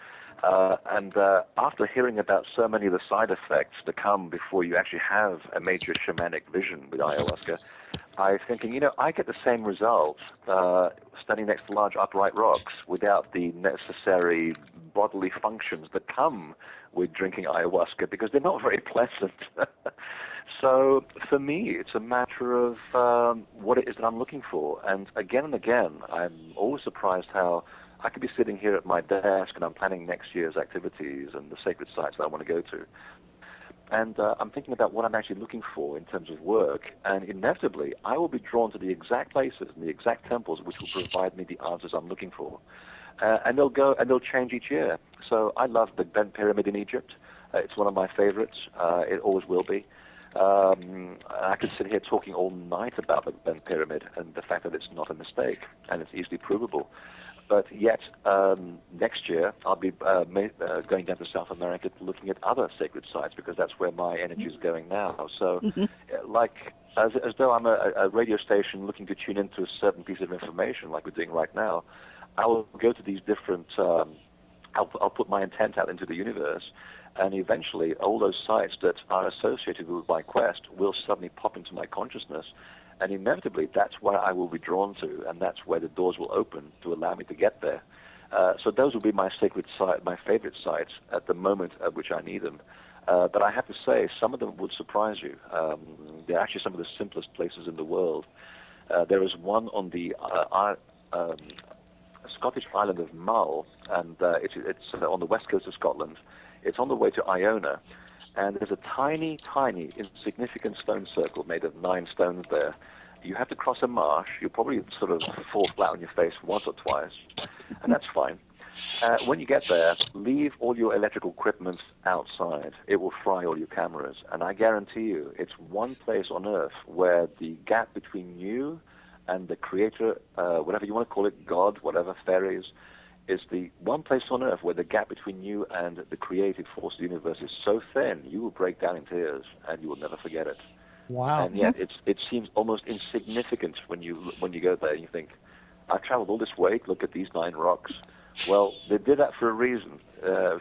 And after hearing about so many of the side effects that come before you actually have a major shamanic vision with ayahuasca, I'm thinking, I get the same result standing next to large upright rocks without the necessary bodily functions that come with drinking ayahuasca, because they're not very pleasant. So for me, it's a matter of what it is that I'm looking for. And again, I'm always surprised how I could be sitting here at my desk and I'm planning next year's activities and the sacred sites that I want to go to. And I'm thinking about what I'm actually looking for in terms of work, and inevitably I will be drawn to the exact places and the exact temples which will provide me the answers I'm looking for. And they'll change each year. So I love the Bent Pyramid in Egypt. It's one of my favorites. It always will be. I could sit here talking all night about the Bent Pyramid and the fact that it's not a mistake and it's easily provable. But yet, next year, I'll be going down to South America looking at other sacred sites, because that's where my energy is going now. So, as though I'm a radio station looking to tune into a certain piece of information, like we're doing right now, I will go to these different, I'll put my intent out into the universe, and eventually all those sites that are associated with my quest will suddenly pop into my consciousness. And inevitably, that's where I will be drawn to, and that's where the doors will open to allow me to get there. So those will be my sacred site, my favorite sites at the moment at which I need them. But I have to say, some of them would surprise you. They're actually some of the simplest places in the world. There is one on the Scottish island of Mull, and it's on the west coast of Scotland. It's on the way to Iona. And there's a tiny, tiny, insignificant stone circle made of 9 stones there. You have to cross a marsh. You'll probably sort of fall flat on your face once or twice, and that's fine. When you get there, leave all your electrical equipment outside. It will fry all your cameras. And I guarantee you, it's one place on Earth where the gap between you and the Creator, whatever you want to call it, God, whatever, fairies, is the one place on Earth where the gap between you and the creative force of the universe is so thin, you will break down in tears, and you will never forget it. Wow. And yet, it seems almost insignificant when you go there and you think, I've traveled all this way to look at these 9 rocks. Well, they did that for a reason.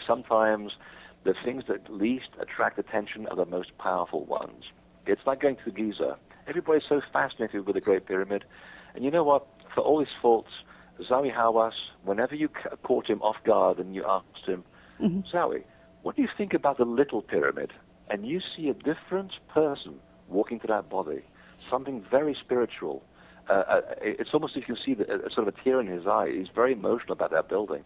Sometimes the things that least attract attention are the most powerful ones. It's like going to Giza. Everybody's so fascinated with the Great Pyramid. And you know what? For all his faults, Zawi Hawass, whenever you caught him off guard and you asked him, Zawi, what do you think about the Little Pyramid? And you see a different person walking to that body, something very spiritual. It's almost if you see sort of a tear in his eye. He's very emotional about that building.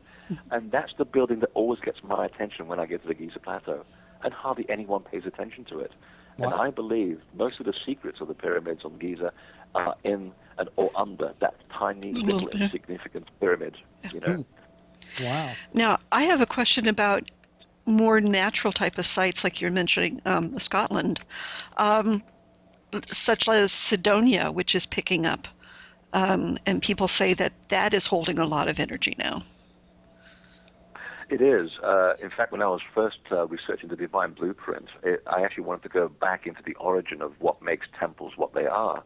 And that's the building that always gets my attention when I get to the Giza Plateau. And hardly anyone pays attention to it. Wow. And I believe most of the secrets of the pyramids on Giza are in or under that tiny little insignificant pyramid, Wow. Now, I have a question about more natural type of sites, like you're mentioning Scotland, such as Sidonia, which is picking up. And people say that is holding a lot of energy now. It is. In fact, when I was first researching the Divine Blueprint, I actually wanted to go back into the origin of what makes temples what they are.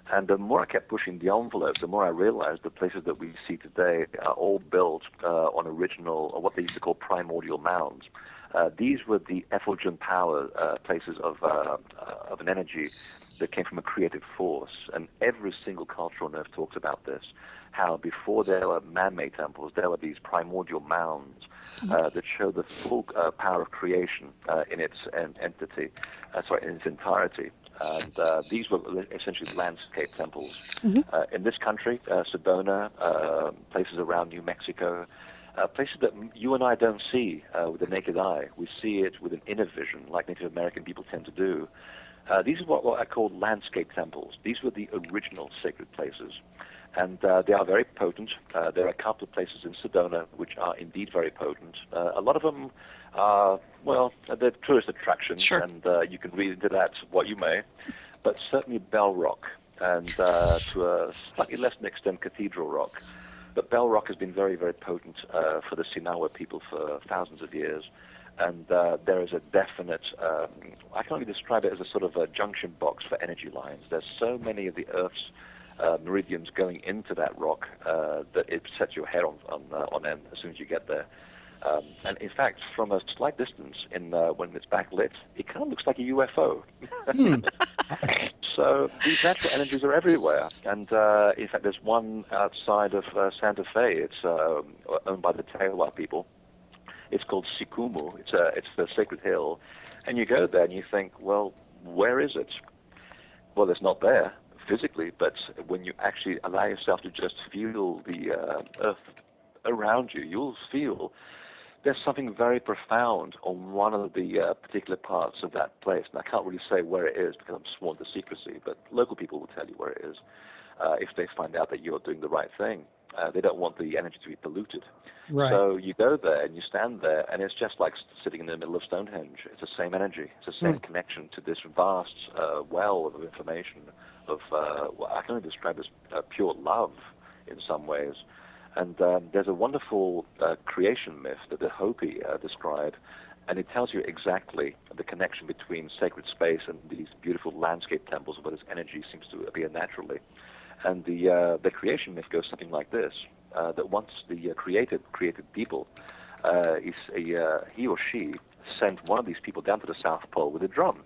And the more I kept pushing the envelope, the more I realized the places that we see today are all built on original, or what they used to call primordial mounds. These were the effulgent power places of an energy that came from a creative force. And every single culture on Earth talks about this, how before there were man-made temples, there were these primordial mounds that show the full power of creation in its entity, in its entirety. And these were essentially landscape temples. In this country, Sedona, places around New Mexico, places that you and I don't see with the naked eye. We see it with an inner vision, like Native American people tend to do. These are what I call landscape temples. These were the original sacred places. And they are very potent. There are a couple of places in Sedona which are indeed very potent. A lot of them are, they're tourist attractions, sure. And you can read into that what you may. But certainly Bell Rock, and to a slightly less extent Cathedral Rock, But Bell Rock has been very, very potent for the Sinawa people for thousands of years. And there is a definite, I can only describe it as a sort of a junction box for energy lines. There's so many of the Earth's meridians going into that rock that it sets your hair on end as soon as you get there. And in fact, from a slight distance, when it's backlit, it kind of looks like a UFO. So these natural energies are everywhere. And in fact, there's one outside of Santa Fe. It's owned by the Tewa people. It's called Sikumu. It's the sacred hill. And you go there and you think, well, where is it? Well, it's not there physically, but when you actually allow yourself to just feel the earth around you, you'll feel there's something very profound on one of the particular parts of that place. And I can't really say where it is because I'm sworn to secrecy, but local people will tell you where it is if they find out that you're doing the right thing. They don't want the energy to be polluted. Right. So you go there and you stand there, and it's just like sitting in the middle of Stonehenge. It's the same energy. It's the same connection to this vast well of information of what I can only describe as pure love in some ways. And there's a wonderful creation myth that the Hopi describe, and it tells you exactly the connection between sacred space and these beautiful landscape temples where this energy seems to appear naturally. And the creation myth goes something like this, that once the created people, he or she sent one of these people down to the South Pole with a drum.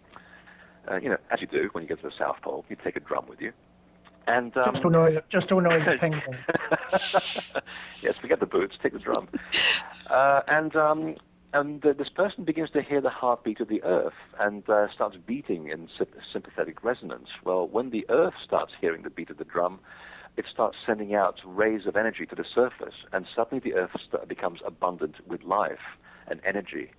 As you do when you get to the South Pole, you take a drum with you. And just to annoy the penguin. Yes, forget the boots, take the drum. And this person begins to hear the heartbeat of the earth and starts beating in sympathetic resonance. Well, when the earth starts hearing the beat of the drum, it starts sending out rays of energy to the surface, and suddenly the earth becomes abundant with life and energy.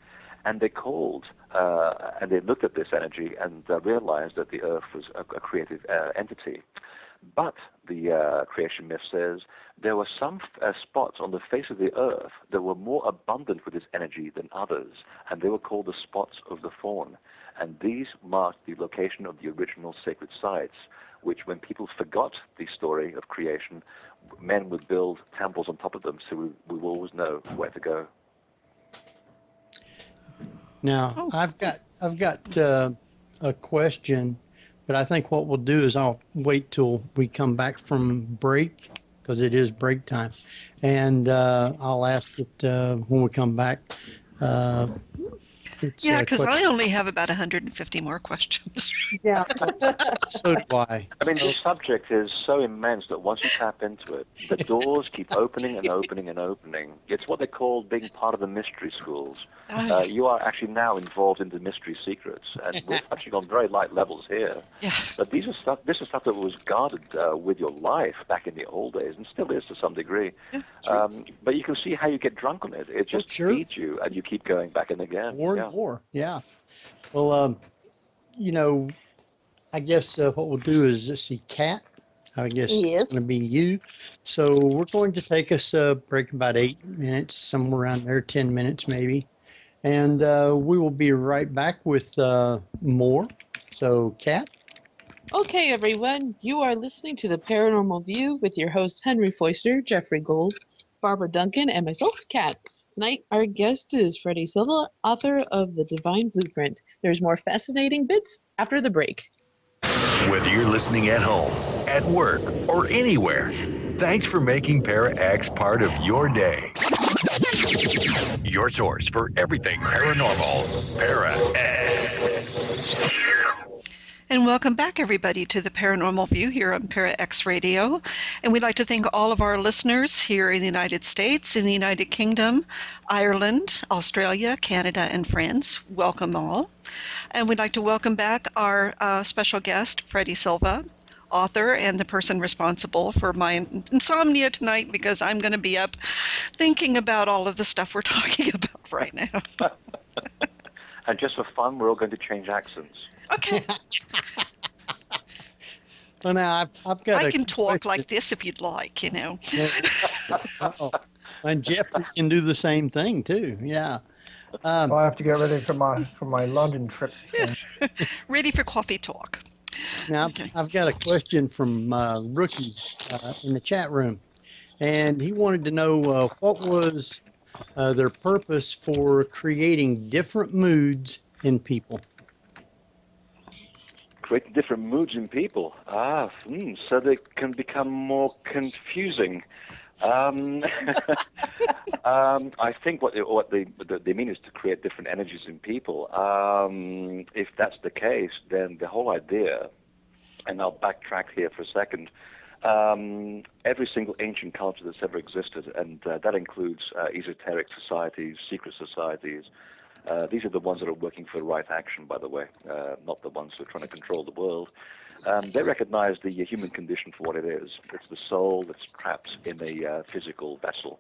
And they called, and they looked at this energy and realized that the earth was a creative entity. But the creation myth says there were some spots on the face of the earth that were more abundant with this energy than others, and they were called the spots of the Thorn. And these marked the location of the original sacred sites, which when people forgot the story of creation, men would build temples on top of them, so we will always know where to go. Now, I've got a question, but I think what we'll do is I'll wait till we come back from break, because it is break time, and I'll ask it when we come back. Yeah, because I only have about 150 more questions. Yeah, so do I. I mean, the subject is so immense that once you tap into it, the doors keep opening and opening and opening. It's what they call being part of the mystery schools. You are actually now involved in the mystery secrets, and we're touching on very light levels here. Yeah. But this is stuff that was guarded with your life back in the old days, and still is to some degree. Yeah, sure. But you can see how you get drunk on it. It just feeds you, and you keep going back and again. More and more, yeah. Well, I guess what we'll do is see Kat. I guess it's going to be you. So we're going to take us a break about 8 minutes, somewhere around there, 10 minutes maybe. And we will be right back with more. So, Kat? Okay, everyone. You are listening to the Paranormal View with your hosts Henry Foister, Jeffrey Gold, Barbara Duncan, and myself, Kat. Tonight, our guest is Freddy Silva, author of The Divine Blueprint. There's more fascinating bits after the break. Whether you're listening at home, at work, or anywhere, thanks for making Para-X part of your day. Your source for everything paranormal, Para-X. And welcome back, everybody, to the Paranormal View here on Para-X Radio. And we'd like to thank all of our listeners here in the United States, in the United Kingdom, Ireland, Australia, Canada, and France. Welcome all. And we'd like to welcome back our special guest, Freddy Silva, author and the person responsible for my insomnia tonight, because I'm going to be up thinking about all of the stuff we're talking about right now. And just for fun, we're all going to change accents. Okay. Well, now I've got. I can talk like this if you'd like, And Jeffrey can do the same thing too. Yeah. I have to get ready for my London trip. Ready for coffee talk. Now I've got a question from Rookie in the chat room, and he wanted to know what was their purpose for creating different moods in people. Creating different moods in people. So they can become more confusing. I think what they mean is to create different energies in people. If that's the case, then the whole idea, and I'll backtrack here for a second, every single ancient culture that's ever existed, and that includes esoteric societies, secret societies. These are the ones that are working for right action, by the way, not the ones who are trying to control the world. They recognize the human condition for what it is. It's the soul that's trapped in a physical vessel.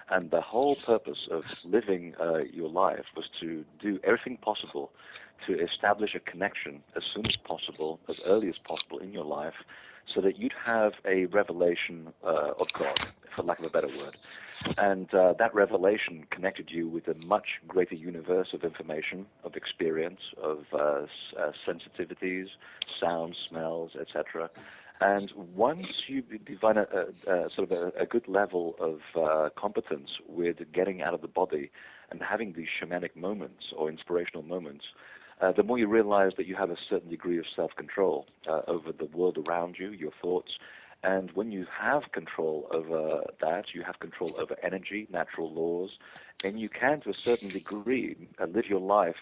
And the whole purpose of living your life was to do everything possible to establish a connection as soon as possible, as early as possible in your life, so that you'd have a revelation of God, for lack of a better word. And that revelation connected you with a much greater universe of information, of experience, of sensitivities, sounds, smells, etc. And once you define a good level of competence with getting out of the body and having these shamanic moments or inspirational moments, the more you realize that you have a certain degree of self-control over the world around you, your thoughts. And when you have control over that, you have control over energy, natural laws, and you can, to a certain degree, live your life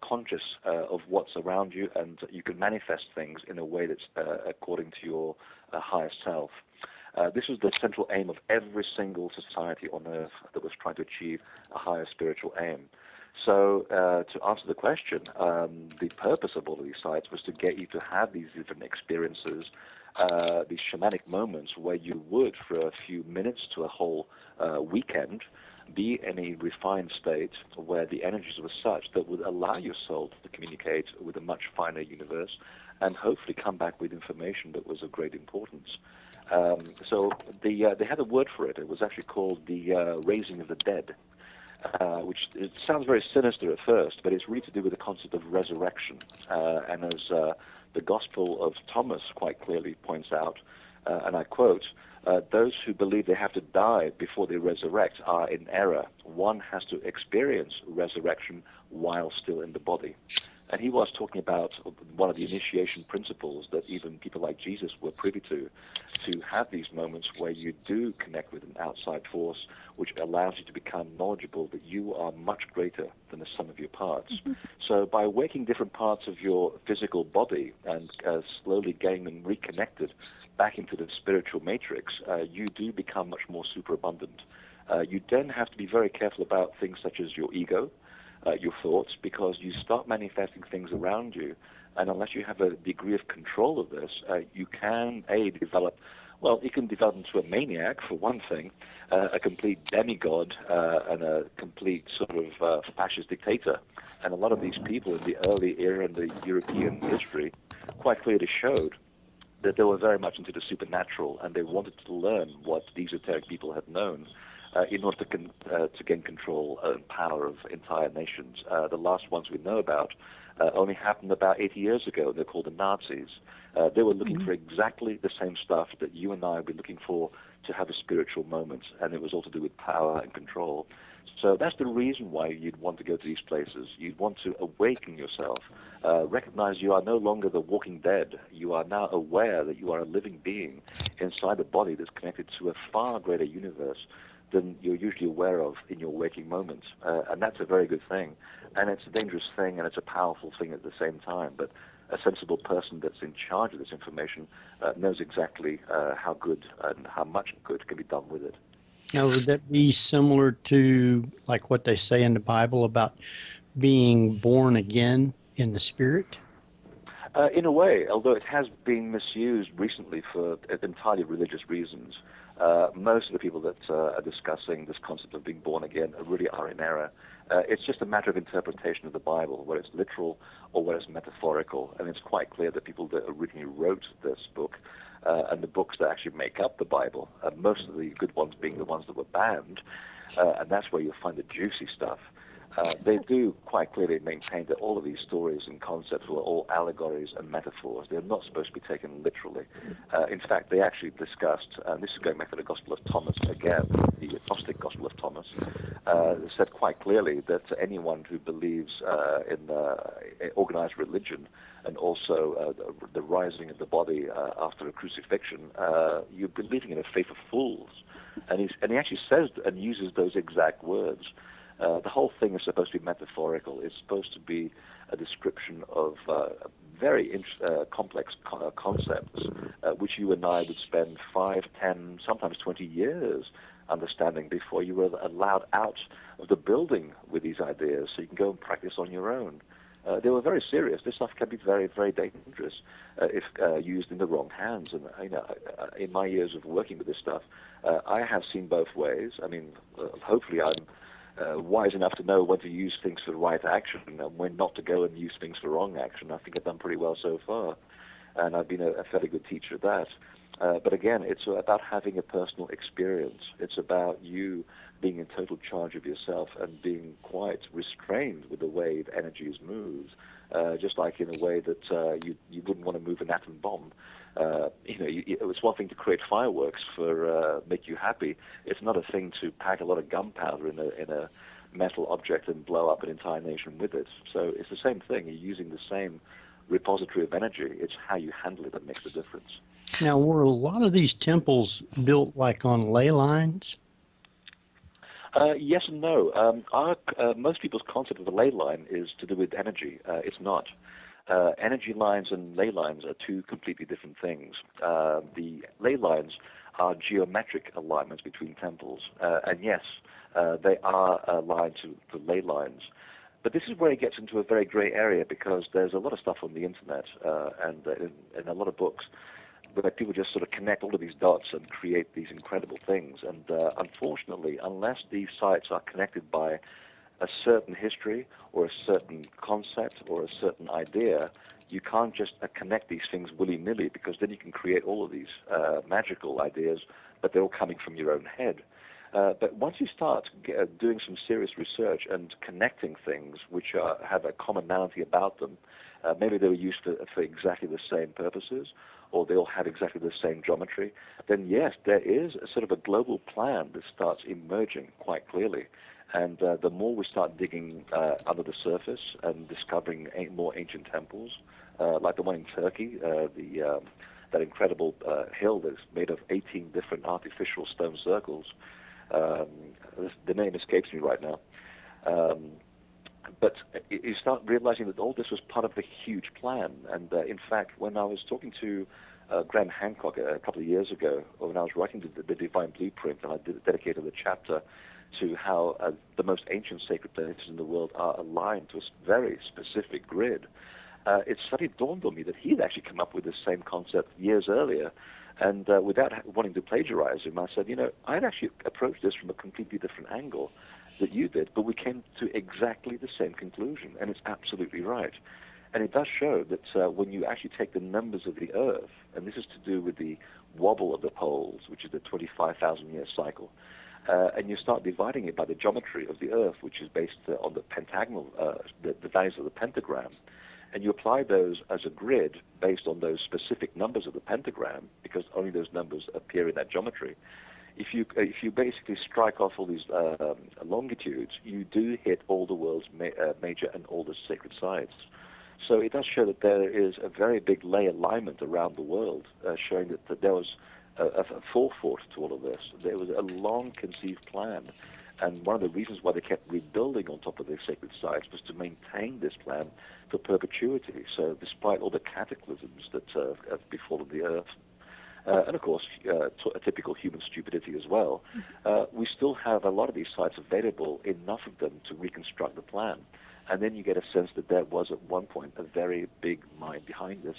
conscious of what's around you, and you can manifest things in a way that's according to your higher self. This was the central aim of every single society on Earth that was trying to achieve a higher spiritual aim. So to answer the question, the purpose of all of these sites was to get you to have these different experiences, these shamanic moments where you would, for a few minutes to a whole weekend, be in a refined state where the energies were such that would allow your soul to communicate with a much finer universe and hopefully come back with information that was of great importance. So they had a word for it. It was actually called the raising of the dead, which it sounds very sinister at first, but it's really to do with the concept of resurrection. And as the Gospel of Thomas quite clearly points out, and I quote, those who believe they have to die before they resurrect are in error. One has to experience resurrection while still in the body. And he was talking about one of the initiation principles that even people like Jesus were privy to have these moments where you do connect with an outside force which allows you to become knowledgeable that you are much greater than the sum of your parts. Mm-hmm. So by waking different parts of your physical body and slowly getting them reconnected back into the spiritual matrix, you do become much more superabundant. You then have to be very careful about things such as your ego, your thoughts, because you start manifesting things around you, and unless you have a degree of control of this, you can, develop, well, you can develop into a maniac, for one thing, a complete demigod, and a complete sort of fascist dictator. And a lot of these people in the early era in the European history quite clearly showed that they were very much into the supernatural, and they wanted to learn what the esoteric people had known in order to gain control and power of entire nations. The last ones we know about only happened about 80 years ago. They're called the Nazis. They were looking for exactly the same stuff that you and I have been looking for to have a spiritual moment, and it was all to do with power and control. So that's the reason why you'd want to go to these places. You'd want to awaken yourself, recognize you are no longer the walking dead. You are now aware that you are a living being inside a body that's connected to a far greater universe than you're usually aware of in your waking moments. And that's a very good thing. And it's a dangerous thing, and it's a powerful thing at the same time. But a sensible person that's in charge of this information knows exactly how good and how much good can be done with it. Now, would that be similar to like what they say in the Bible about being born again in the spirit? In a way, although it has been misused recently for entirely religious reasons. Most of the people that are discussing this concept of being born again really are in error. It's just a matter of interpretation of the Bible, whether it's literal or whether it's metaphorical. And it's quite clear that people that originally wrote this book and the books that actually make up the Bible, most of the good ones being the ones that were banned, and that's where you'll find the juicy stuff. they do quite clearly maintain that all of these stories and concepts were all allegories and metaphors. They're not supposed to be taken literally. In fact, they actually discussed, and this is going back to the Gospel of Thomas again, the Gnostic Gospel of Thomas, said quite clearly that anyone who believes in organized religion and also the rising of the body after a crucifixion, you're believing in a faith of fools. And he actually says and uses those exact words. The whole thing is supposed to be metaphorical. It's supposed to be a description of very complex concepts, which you and I would spend 5, 10, sometimes 20 years understanding before you were allowed out of the building with these ideas so you can go and practice on your own. They were very serious. This stuff can be very, very dangerous if used in the wrong hands. And in my years of working with this stuff, I have seen both ways. I mean, hopefully I'm wise enough to know when to use things for right action and when not to go and use things for wrong action. I think I've done pretty well so far, and I've been a fairly good teacher at that. But again, it's about having a personal experience. It's about you being in total charge of yourself and being quite restrained with the way the energies move, just like in a way that you wouldn't want to move an atom bomb. It's one thing to create fireworks for make you happy. It's not a thing to pack a lot of gunpowder in a metal object and blow up an entire nation with it. So it's the same thing. You're using the same repository of energy. It's how you handle it that makes the difference. Now, were a lot of these temples built like on ley lines? Yes and no. Most people's concept of a ley line is to do with energy. It's not. Energy lines and ley lines are two completely different things. The ley lines are geometric alignments between temples, and yes, they are aligned to the ley lines. But this is where it gets into a very gray area because there's a lot of stuff on the internet and in a lot of books where people just sort of connect all of these dots and create these incredible things. And unfortunately, unless these sites are connected by a certain history or a certain concept or a certain idea, you can't just connect these things willy-nilly because then you can create all of these magical ideas, but they're all coming from your own head. But once you start doing some serious research and connecting things which have a commonality about them, maybe they were used for exactly the same purposes, or they all have exactly the same geometry, then yes, there is a sort of a global plan that starts emerging quite clearly. And the more we start digging under the surface and discovering more ancient temples, like the one in Turkey, that incredible hill that's made of 18 different artificial stone circles. The name escapes me right now. But you start realizing that all this was part of a huge plan. And in fact, when I was talking to Graham Hancock a couple of years ago, when I was writing the Divine Blueprint, and I dedicated a chapter to how the most ancient sacred places in the world are aligned to a very specific grid, it suddenly dawned on me that he'd actually come up with the same concept years earlier. And without wanting to plagiarize him, I said, I'd actually approached this from a completely different angle that you did, but we came to exactly the same conclusion, and it's absolutely right. And it does show that when you actually take the numbers of the Earth, and this is to do with the wobble of the poles, which is the 25,000-year cycle, and you start dividing it by the geometry of the Earth, which is based on the pentagonal, the values of the pentagram, and you apply those as a grid based on those specific numbers of the pentagram, because only those numbers appear in that geometry. If you basically strike off all these longitudes, you do hit all the world's major and oldest sacred sites. So it does show that there is a very big ley alignment around the world, showing that there was a forethought to all of this. There was a long-conceived plan. And one of the reasons why they kept rebuilding on top of their sacred sites was to maintain this plan for perpetuity. So despite all the cataclysms that have befallen the Earth, and of course, a typical human stupidity as well, we still have a lot of these sites available, enough of them to reconstruct the plan. And then you get a sense that there was at one point a very big mind behind this,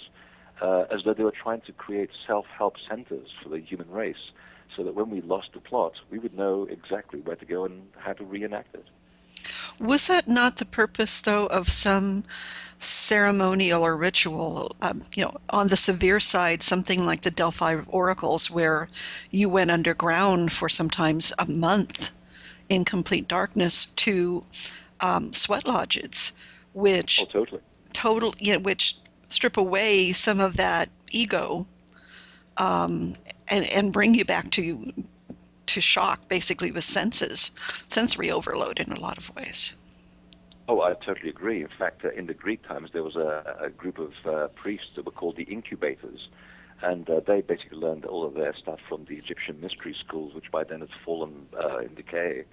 as though they were trying to create self-help centers for the human race, so that when we lost the plot, we would know exactly where to go and how to reenact it. Was that not the purpose, though, of some ceremonial or ritual? On the severe side, something like the Delphi oracles, where you went underground for sometimes a month in complete darkness to sweat lodges, which totally. which strip away some of that ego, and bring you back to shock, basically, with sensory overload in a lot of ways. Oh, I totally agree. In fact, in the Greek times, there was a group of priests that were called the incubators, and they basically learned all of their stuff from the Egyptian mystery schools, which by then had fallen in decay.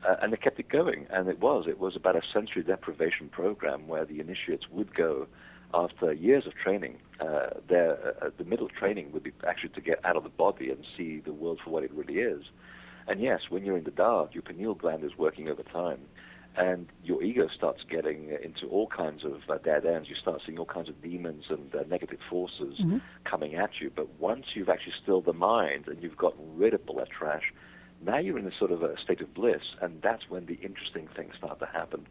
And they kept it going, and it was about a sensory deprivation program where the initiates would go after years of training. The middle training would be actually to get out of the body and see the world for what it really is. And yes, when you're in the dark, your pineal gland is working overtime, and your ego starts getting into all kinds of dead ends. You start seeing all kinds of demons and negative forces coming at you. But once you've actually stilled the mind and you've gotten rid of all that trash, now you're in a sort of a state of bliss, and that's when the interesting things start to happen.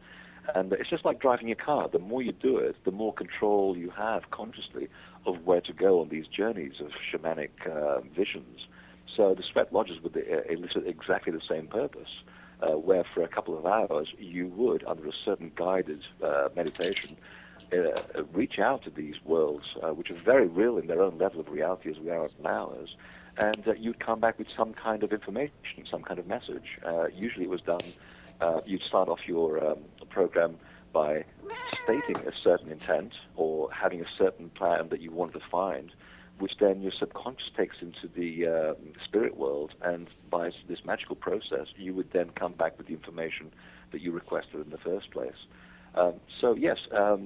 And it's just like driving a car. The more you do it, the more control you have consciously of where to go on these journeys of shamanic visions. So the sweat lodges would elicit exactly the same purpose, where for a couple of hours you would, under a certain guided meditation, reach out to these worlds, which are very real in their own level of reality as we are in ours, and you'd come back with some kind of information, some kind of message. Usually it was done, you'd start off your program by stating a certain intent or having a certain plan that you wanted to find, which then your subconscious takes into the spirit world, and by this magical process, you would then come back with the information that you requested in the first place. So yes,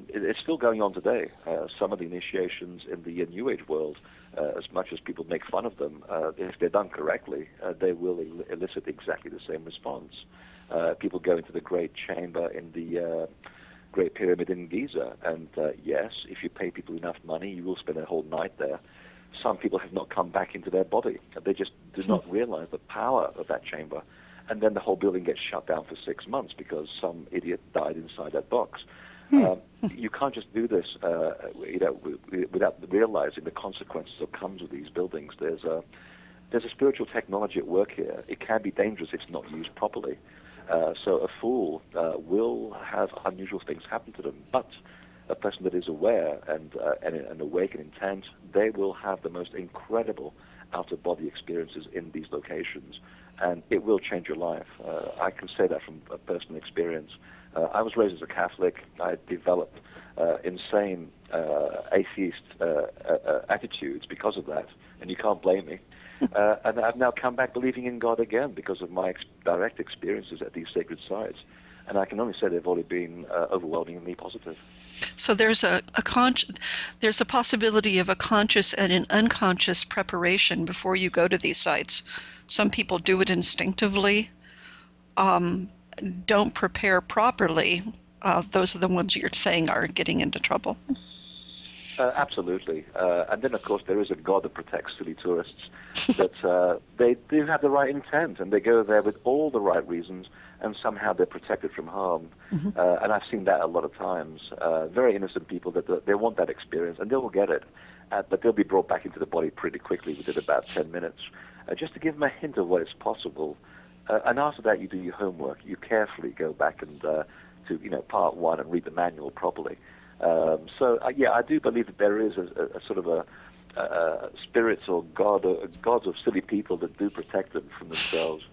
it's still going on today. Some of the initiations in the New Age world, as much as people make fun of them, if they're done correctly, they will elicit exactly the same response. People go into the Great Chamber in the Great Pyramid in Giza, and yes, if you pay people enough money, you will spend a whole night there. Some people have not come back into their body. They just do not realize the power of that chamber. And then the whole building gets shut down for 6 months because some idiot died inside that box. You can't just do this without realizing the consequences that comes with these buildings. There's a spiritual technology at work here. It can be dangerous if it's not used properly. So a fool will have unusual things happen to them, but a person that is aware and awake and intent, they will have the most incredible out-of-body experiences in these locations, and it will change your life. I can say that from a personal experience. I was raised as a Catholic. I developed insane atheist attitudes because of that, and you can't blame me. And I've now come back believing in God again because of my direct experiences at these sacred sites. And I can only say they've only been overwhelmingly positive. So there's there's a possibility of a conscious and an unconscious preparation before you go to these sites. Some people do it instinctively, don't prepare properly. Those are the ones you're saying are getting into trouble. Absolutely. And then, of course, there is a God that protects silly tourists, that they do have the right intent, and they go there with all the right reasons, and somehow they're protected from harm. And I've seen that a lot of times. Very innocent people, that they want that experience, and they will get it. But they'll be brought back into the body pretty quickly within about 10 minutes, just to give them a hint of what is possible. And after that, you do your homework. You carefully go back and to part one and read the manual properly. So I do believe that there is a sort of a spirits or gods of silly people that do protect them from themselves.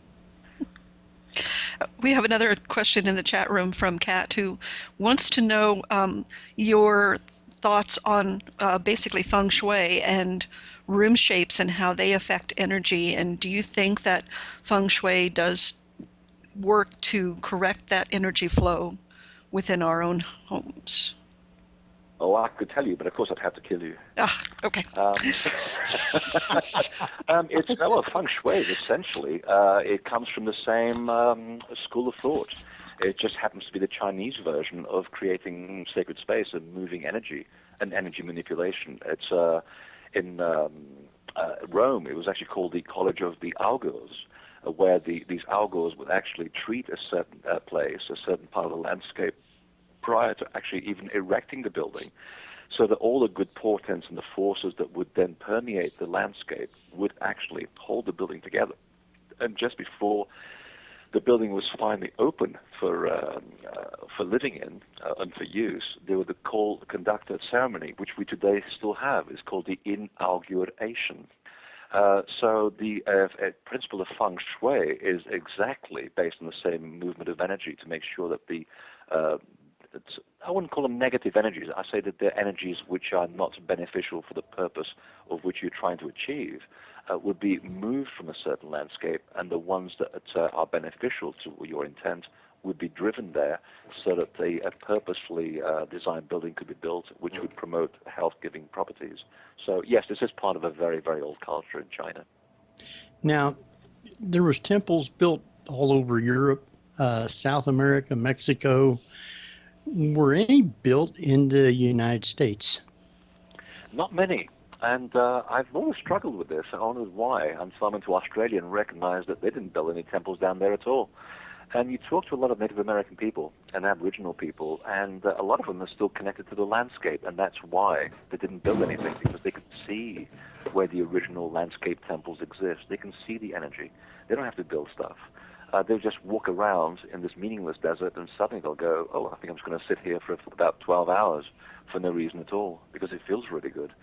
We have another question in the chat room from Kat, who wants to know your thoughts on basically feng shui and room shapes and how they affect energy. And do you think that feng shui does work to correct that energy flow within our own homes? Oh, I could tell you, but of course I'd have to kill you. Okay. Feng shui, essentially, it comes from the same school of thought. It just happens to be the Chinese version of creating sacred space and moving energy and energy manipulation. It's in Rome, it was actually called the College of the Augurs, where these Augurs would actually treat a certain place, a certain part of the landscape, prior to actually even erecting the building, so that all the good portents and the forces that would then permeate the landscape would actually hold the building together. And just before the building was finally open for living in and for use, they would conduct a ceremony, which we today still have. It's called the inauguration. So the principle of feng shui is exactly based on the same movement of energy to make sure that I wouldn't call them negative energies. I say that they're energies which are not beneficial for the purpose of which you're trying to achieve would be moved from a certain landscape, and the ones that are beneficial to your intent would be driven there so that a purposefully designed building could be built which would promote health-giving properties. So yes, this is part of a very, very old culture in China. Now, there was temples built all over Europe, South America, Mexico. Were any built in the United States? Not many. And I've always struggled with this. I wondered why until I went to Australia and recognized that they didn't build any temples down there at all. And you talk to a lot of Native American people and Aboriginal people, and a lot of them are still connected to the landscape, and that's why they didn't build anything, because they could see where the original landscape temples exist. They can see the energy. They don't have to build stuff. They'll just walk around in this meaningless desert, and suddenly they'll go, oh, I think I'm just going to sit here for about 12 hours for no reason at all, because it feels really good.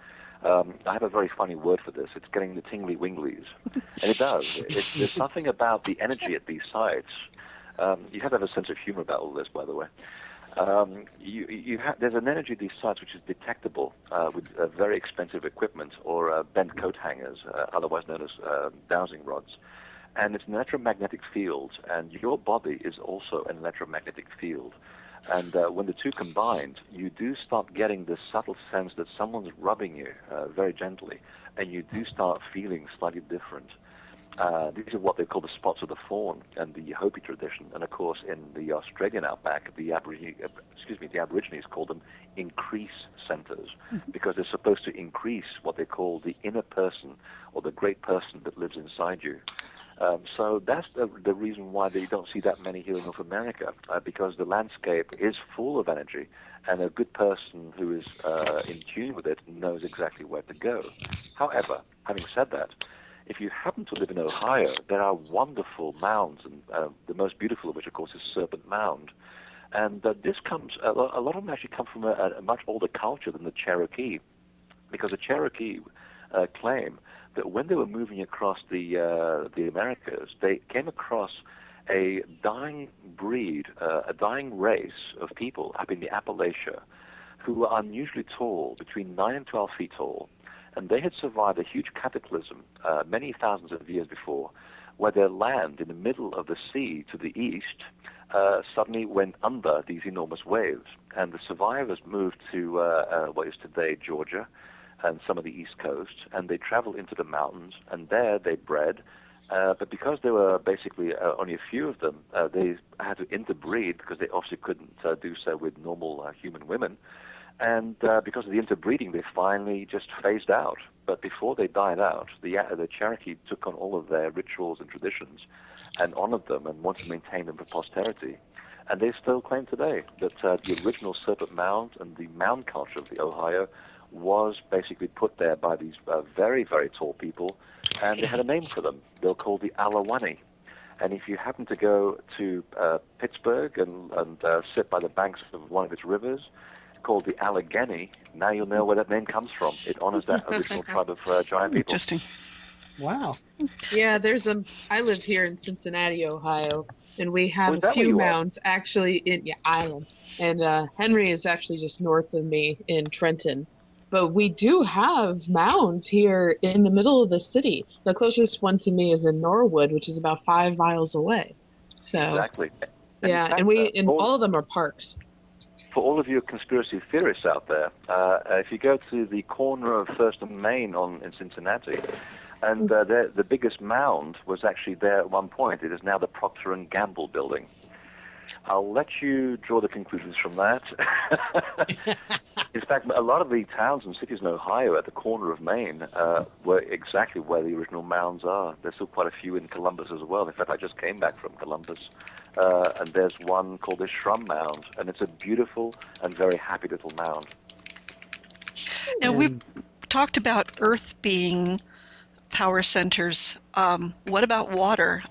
I have a very funny word for this. It's getting the tingly-winglies. And it does. There's something about the energy at these sites. You have to have a sense of humor about all this, by the way. There's an energy at these sites which is detectable with very expensive equipment or bent coat hangers, otherwise known as dowsing rods. And it's an electromagnetic field, and your body is also an electromagnetic field. And when the two combined, you do start getting this subtle sense that someone's rubbing you very gently, and you do start feeling slightly different. These are what they call the spots of the Thorn and the Hopi tradition. And of course, in the Australian outback, the Aborigines call them increase centers, because they're supposed to increase what they call the inner person or the great person that lives inside you. So that's the reason why they don't see that many here in North America, because the landscape is full of energy, and a good person who is in tune with it knows exactly where to go. However, having said that, if you happen to live in Ohio, there are wonderful mounds, and the most beautiful of which, of course, is Serpent Mound. And this comes, a lot of them actually come from a much older culture than the Cherokee, because the Cherokee claim that when they were moving across the Americas, they came across a dying breed, a dying race of people up in the Appalachia who were unusually tall, between 9 and 12 feet tall. And they had survived a huge cataclysm many thousands of years before, where their land in the middle of the sea to the east suddenly went under these enormous waves. And the survivors moved to what is today Georgia and some of the East Coast, and they traveled into the mountains, and there they bred. But because there were basically only a few of them, they had to interbreed, because they obviously couldn't do so with normal human women. And because of the interbreeding, they finally just phased out. But before they died out, the Cherokee took on all of their rituals and traditions and honored them and wanted to maintain them for posterity. And they still claim today that the original Serpent Mound and the mound culture of the Ohio was basically put there by these very, very tall people, and they had a name for them. They were called the Alawani. And if you happen to go to Pittsburgh and sit by the banks of one of its rivers, called the Allegheny, now you'll know where that name comes from. It honors that original tribe of giant people. Interesting. Wow. Yeah, I live here in Cincinnati, Ohio, and we have a few mounds actually in Island. And Henry is actually just north of me in Trenton. But we do have mounds here in the middle of the city. The closest one to me is in Norwood, which is about 5 miles away. So exactly. Yeah, and all of them are parks. For all of you conspiracy theorists out there, if you go to the corner of First and Main in Cincinnati, and the biggest mound was actually there at one point. It is now the Procter & Gamble building. I'll let you draw the conclusions from that. In fact, a lot of the towns and cities in Ohio at the corner of Maine were exactly where the original mounds are. There's still quite a few in Columbus as well. In fact, I just came back from Columbus, and there's one called the Shrum Mound, and it's a beautiful and very happy little mound. Now, we've talked about Earth being power centers. What about water?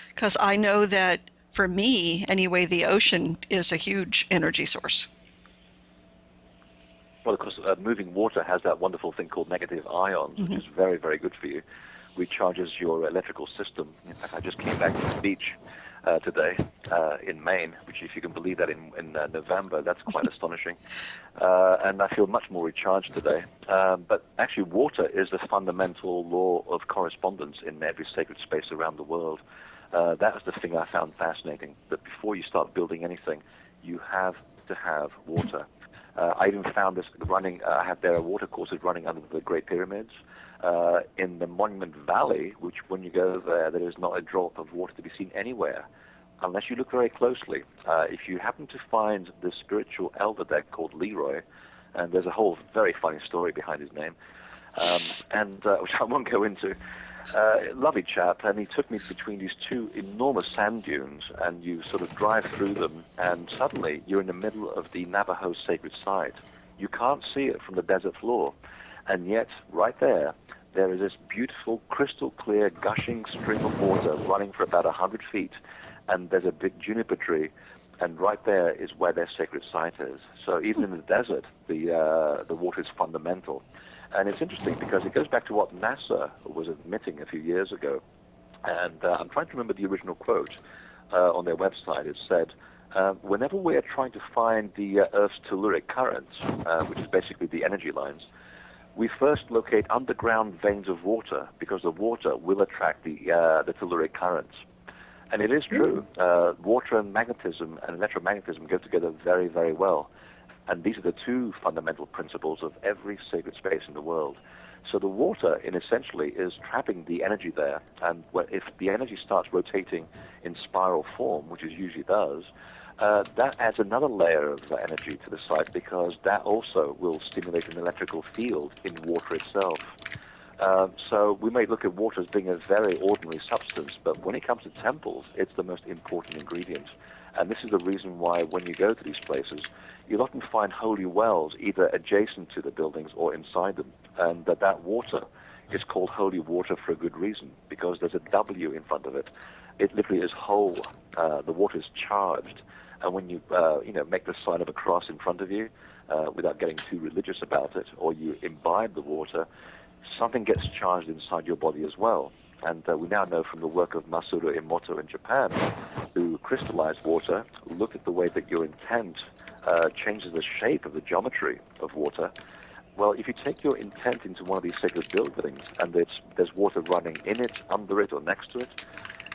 Because I know that for me, anyway, the ocean is a huge energy source. Well, of course, moving water has that wonderful thing called negative ions, which is very, very good for you. Recharges your electrical system. In fact, I just came back from the beach today in Maine, which, if you can believe that, in November, that's quite astonishing. And I feel much more recharged today. But actually, water is the fundamental law of correspondence in every sacred space around the world. That was the thing I found fascinating, that before you start building anything, you have to have water. I even found this running, I have there water courses running under the Great Pyramids. In the Monument Valley, which when you go there is not a drop of water to be seen anywhere, unless you look very closely. If you happen to find the spiritual elder there called Leroy, and there's a whole very funny story behind his name, which I won't go into. Lovely chap, and he took me between these two enormous sand dunes, and you sort of drive through them, and suddenly you're in the middle of the Navajo sacred site. You can't see it from the desert floor, and yet right there is this beautiful, crystal clear, gushing stream of water running for about 100 feet, and there's a big juniper tree, and right there is where their sacred site is. So even in the desert, the water is fundamental. And it's interesting because it goes back to what NASA was admitting a few years ago. And I'm trying to remember the original quote on their website. It said, whenever we're trying to find the Earth's telluric currents, which is basically the energy lines, we first locate underground veins of water because the water will attract the telluric currents. And it is true. Water and magnetism and electromagnetism go together very, very well. And these are the two fundamental principles of every sacred space in the world. So the water, essentially, is trapping the energy there. And if the energy starts rotating in spiral form, which it usually does, that adds another layer of energy to the site, because that also will stimulate an electrical field in water itself. So we may look at water as being a very ordinary substance, but when it comes to temples, it's the most important ingredient. And this is the reason why when you go to these places, you'll often find holy wells either adjacent to the buildings or inside them. And that water is called holy water for a good reason, because there's a W in front of it. It literally is whole. The water is charged. And when you make the sign of a cross in front of you, without getting too religious about it, or you imbibe the water, something gets charged inside your body as well. And we now know from the work of Masaru Emoto in Japan, who crystallized water, looked at the way that your intent changes the shape of the geometry of water. Well, if you take your intent into one of these sacred buildings and there's water running in it, under it, or next to it,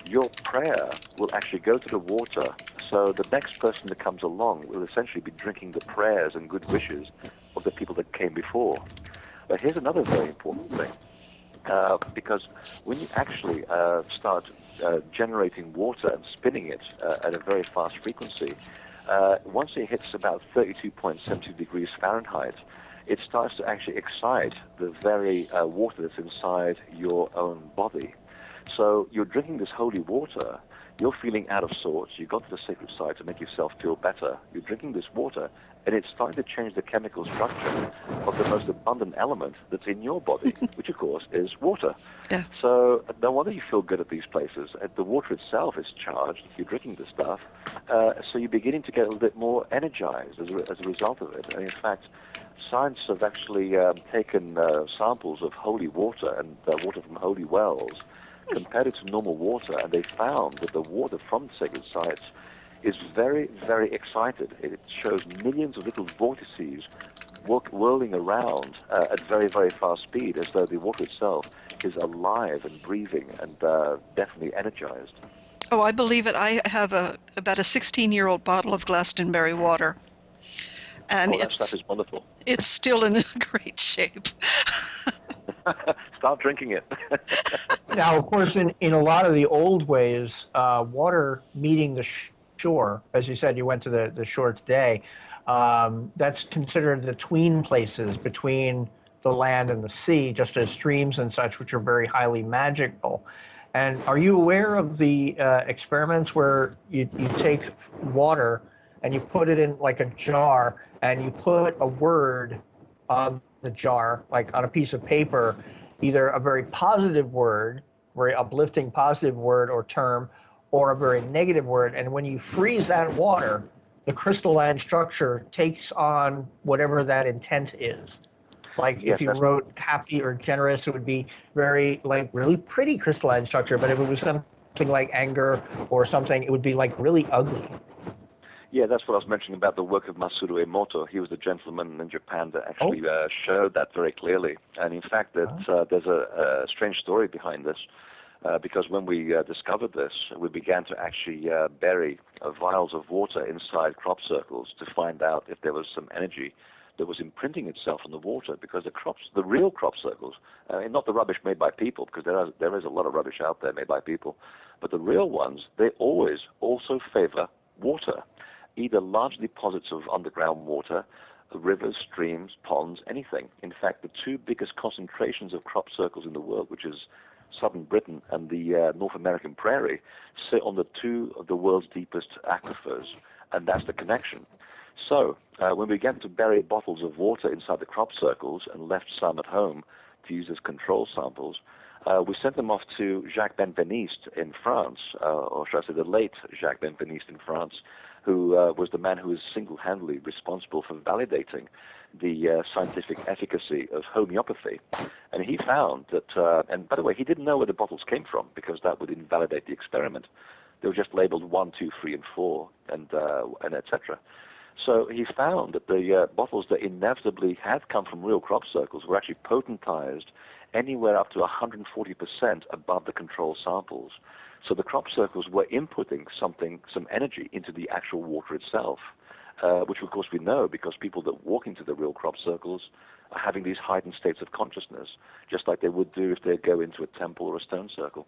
your prayer will actually go to the water. So the next person that comes along will essentially be drinking the prayers and good wishes of the people that came before. But here's another very important thing. Because when you actually start generating water and spinning it at a very fast frequency, once it hits about 32.72 degrees Fahrenheit, it starts to actually excite the very water that's inside your own body. So you're drinking this holy water, you're feeling out of sorts, you got to the sacred site to make yourself feel better, you're drinking this water, and it's starting to change the chemical structure of the most abundant element that's in your body, which of course is water. Yeah. So no wonder you feel good at these places. The water itself is charged, you're drinking the stuff, so you're beginning to get a little bit more energized as a result of it. And in fact, science have actually taken samples of holy water and water from holy wells, compared it to normal water, and they found that the water from sacred sites is very, very excited. It shows millions of little vortices whirling around at very, very fast speed, as though the water itself is alive and breathing and definitely energized. Oh, I believe it. I have about a 16-year-old bottle of Glastonbury water, and That stuff is wonderful. It's still in great shape. Start drinking it. Now, of course, in a lot of the old ways, water meeting the shore, as you said, you went to the shore today, that's considered the tween places between the land and the sea, just as streams and such, which are very highly magical. And are you aware of the experiments where you take water and you put it in like a jar and you put a word on the jar, like on a piece of paper, either a very positive word, very uplifting positive word or term, or a very negative word. And when you freeze that water, the crystalline structure takes on whatever that intent is. Like Yes, if you wrote happy or generous, it would be very like really pretty crystalline structure. But if it was something like anger or something, it would be like really ugly. Yeah, that's what I was mentioning about the work of Masaru Emoto. He was the gentleman in Japan that actually showed that very clearly. And in fact, that there's a strange story behind this, because when we discovered this, we began to actually bury vials of water inside crop circles to find out if there was some energy that was imprinting itself on the water, because the real crop circles, not the rubbish made by people, because there is a lot of rubbish out there made by people, but the real ones, they always also favor water, either large deposits of underground water, rivers, streams, ponds, anything. In fact, the two biggest concentrations of crop circles in the world, which is southern Britain and the North American prairie, sit on the two of the world's deepest aquifers, and that's the connection. So when we began to bury bottles of water inside the crop circles and left some at home to use as control samples, we sent them off to Jacques Benveniste in France, or should I say the late Jacques Benveniste in France, who was the man who was single-handedly responsible for validating the scientific efficacy of homeopathy. And he found that, and by the way, he didn't know where the bottles came from, because that would invalidate the experiment. They were just labeled 1, 2, 3, and 4, and etc. So he found that the bottles that inevitably had come from real crop circles were actually potentized anywhere up to 140% above the control samples. So the crop circles were inputting some energy into the actual water itself, which of course we know because people that walk into the real crop circles are having these heightened states of consciousness, just like they would do if they go into a temple or a stone circle.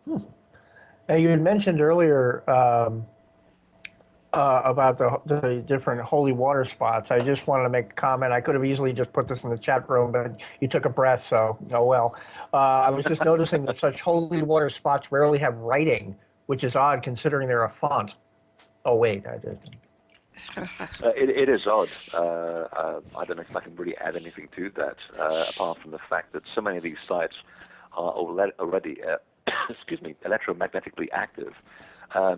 Now, you had mentioned earlier about the different holy water spots. I just wanted to make a comment. I could have easily just put this in the chat room, but you took a breath, so oh well. I was just noticing that such holy water spots rarely have writing, which is odd considering they're a font. Oh wait, I did. It is odd. I don't know if I can really add anything to that, apart from the fact that so many of these sites are already excuse me, electromagnetically active.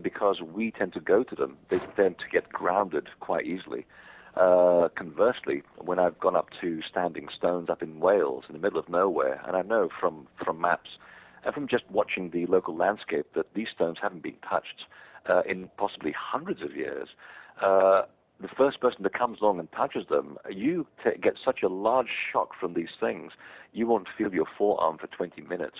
Because we tend to go to them, they tend to get grounded quite easily. Conversely, when I've gone up to standing stones up in Wales in the middle of nowhere, and I know from maps and from just watching the local landscape that these stones haven't been touched in possibly hundreds of years, the first person that comes along and touches them, you get such a large shock from these things, you won't feel your forearm for 20 minutes.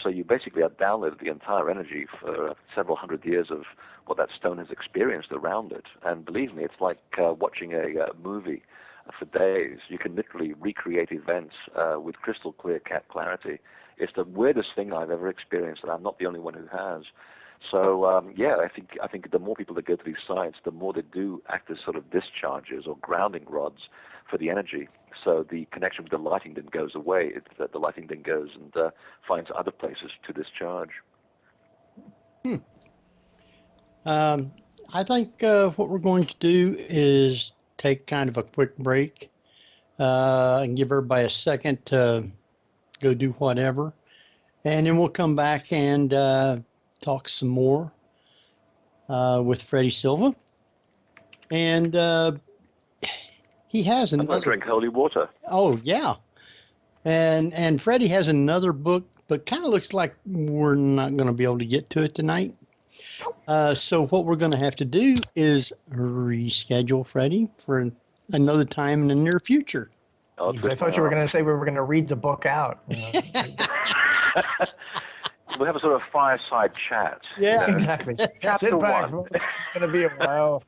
So you basically have downloaded the entire energy for several hundred years of what that stone has experienced around it. And believe me, it's like watching a movie for days. You can literally recreate events with crystal clear clarity. It's the weirdest thing I've ever experienced, and I'm not the only one who has. So yeah, I think the more people that go to these sites, the more they do act as sort of discharges or grounding rods for the energy. So the connection with the lighting then goes away. It's that the lighting then goes and finds other places to discharge. I think what we're going to do is take kind of a quick break and give everybody a second to go do whatever. And then we'll come back and talk some more with Freddy Silva. And he has another. I'm going to drink holy water. Oh, yeah. And Freddy has another book, but kind of looks like we're not going to be able to get to it tonight. So what we're going to have to do is reschedule Freddy for another time in the near future. Oh, I thought you were going to say we were going to read the book out. We'll have a sort of fireside chat. Yeah, exactly. Chapter Sit back. 1. It's going to be a while.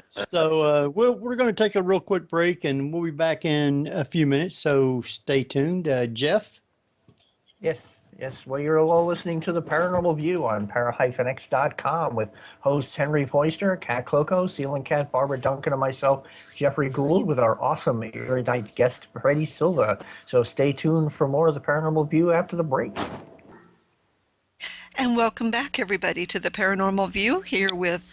So we're going to take a real quick break, and we'll be back in a few minutes. So stay tuned. Jeff? Yes. Well, you're all listening to the Paranormal View on para-x.com with hosts Henry Foister, Kat Cloco, Ceiling Cat, Barbara Duncan, and myself, Jeffrey Gould, with our awesome erudite guest, Freddy Silva. So stay tuned for more of the Paranormal View after the break. And welcome back, everybody, to the Paranormal View, here with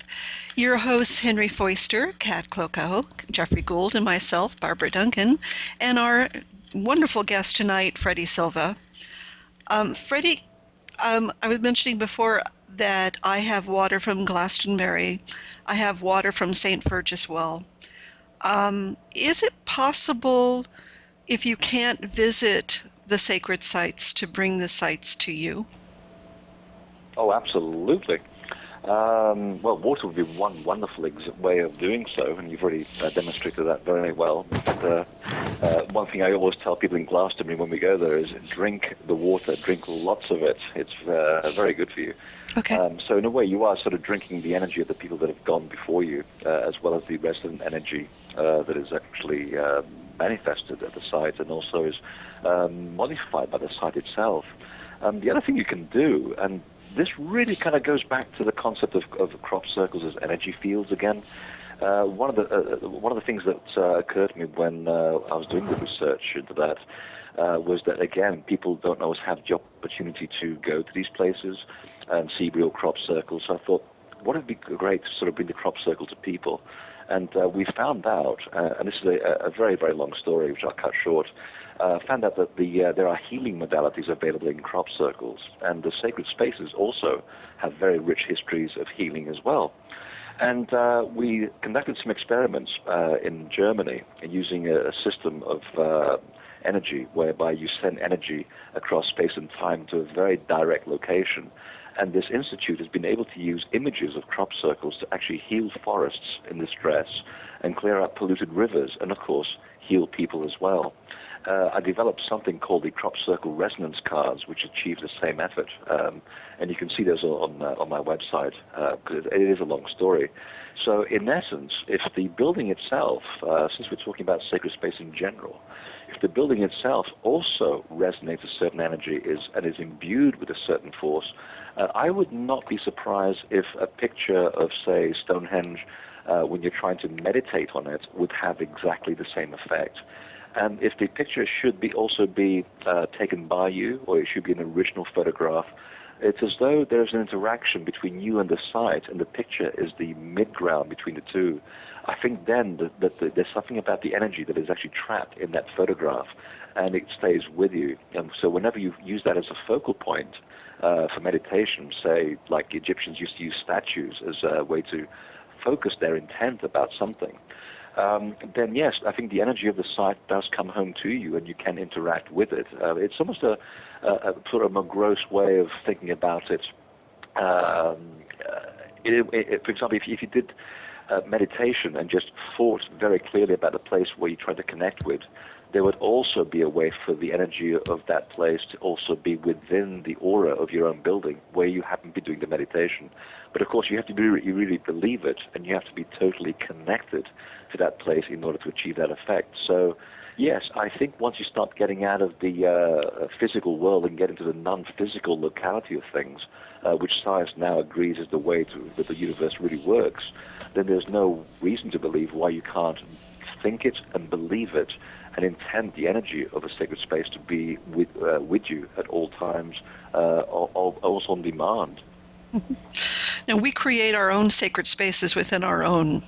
your hosts, Henry Foister, Kat Klockow, Jeffrey Gould, and myself, Barbara Duncan, and our wonderful guest tonight, Freddy Silva. Freddy, I was mentioning before that I have water from Glastonbury. I have water from St. Fergus Well. Is it possible, if you can't visit the sacred sites, to bring the sites to you? Oh, absolutely. Well, water would be one wonderful way of doing so, and you've already demonstrated that very well. One thing I always tell people in Glastonbury when we go there is drink the water, drink lots of it. It's very good for you. Okay. So in a way, you are sort of drinking the energy of the people that have gone before you, as well as the resident energy that is actually manifested at the site and also is modified by the site itself. The other thing you can do, and this really kind of goes back to the concept of crop circles as energy fields again. One of the things that occurred to me when I was doing the research into that was that, again, people don't always have the opportunity to go to these places and see real crop circles. So I thought, what would be great to sort of bring the crop circle to people? And we found out, and this is a very, very long story, which I'll cut short, found out that there are healing modalities available in crop circles, and the sacred spaces also have very rich histories of healing as well. And we conducted some experiments in Germany using a system of energy whereby you send energy across space and time to a very direct location. And this institute has been able to use images of crop circles to actually heal forests in distress and clear out polluted rivers and, of course, heal people as well. I developed something called the crop circle resonance cards, which achieves the same effort. And you can see those on my website, because it is a long story. So in essence, if the building itself, since we're talking about sacred space in general, if the building itself also resonates a certain energy and is imbued with a certain force, I would not be surprised if a picture of, say, Stonehenge, when you're trying to meditate on it, would have exactly the same effect. And if the picture should also be taken by you, or it should be an original photograph, it's as though there's an interaction between you and the site, and the picture is the mid-ground between the two. I think then that there's something about the energy that is actually trapped in that photograph, and it stays with you. And so whenever you use that as a focal point for meditation, say, like Egyptians used to use statues as a way to focus their intent about something, then yes, I think the energy of the site does come home to you, and you can interact with it. It's almost a sort of a gross way of thinking about it. For example, if you did meditation and just thought very clearly about the place where you try to connect with, there would also be a way for the energy of that place to also be within the aura of your own building where you happen to be doing the meditation. But of course, you have to you really believe it, and you have to be totally connected to that place in order to achieve that effect. So yes, I think once you start getting out of the physical world and get into the non-physical locality of things, which science now agrees is the way that the universe really works, then there's no reason to believe why you can't think it and believe it and intend the energy of a sacred space to be with you at all times, also on demand. Now, we create our own sacred spaces within our own,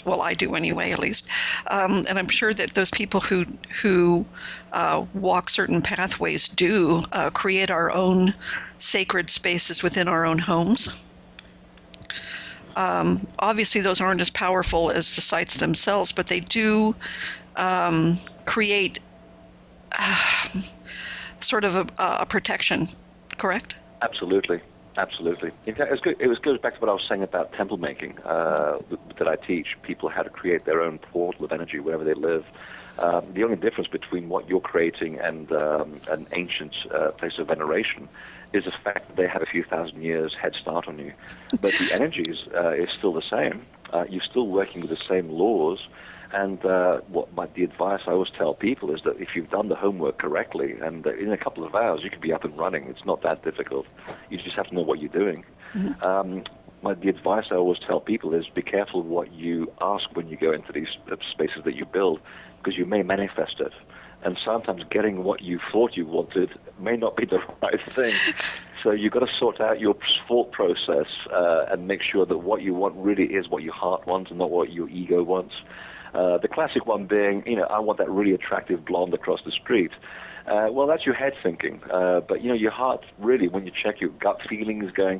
well, I do anyway, at least. And I'm sure that those people who walk certain pathways do create our own sacred spaces within our own homes. Obviously, those aren't as powerful as the sites themselves, but they do create sort of a protection, correct? Absolutely. Absolutely. In fact, it goes back to what I was saying about templemaking, that I teach people how to create their own portal of energy wherever they live. The only difference between what you're creating and an ancient place of veneration is the fact that they have a few thousand years head start on you. But the energies is still the same. You're still working with the same laws. And the advice I always tell people is that if you've done the homework correctly, and in a couple of hours you can be up and running. It's not that difficult. You just have to know what you're doing. Mm-hmm. The advice I always tell people is be careful what you ask when you go into these spaces that you build, because you may manifest it. And sometimes getting what you thought you wanted may not be the right thing. So you've got to sort out your thought process and make sure that what you want really is what your heart wants and not what your ego wants. The classic one being, I want that really attractive blonde across the street. Well, that's your head thinking. But, your heart really, when you check your gut feeling, is going,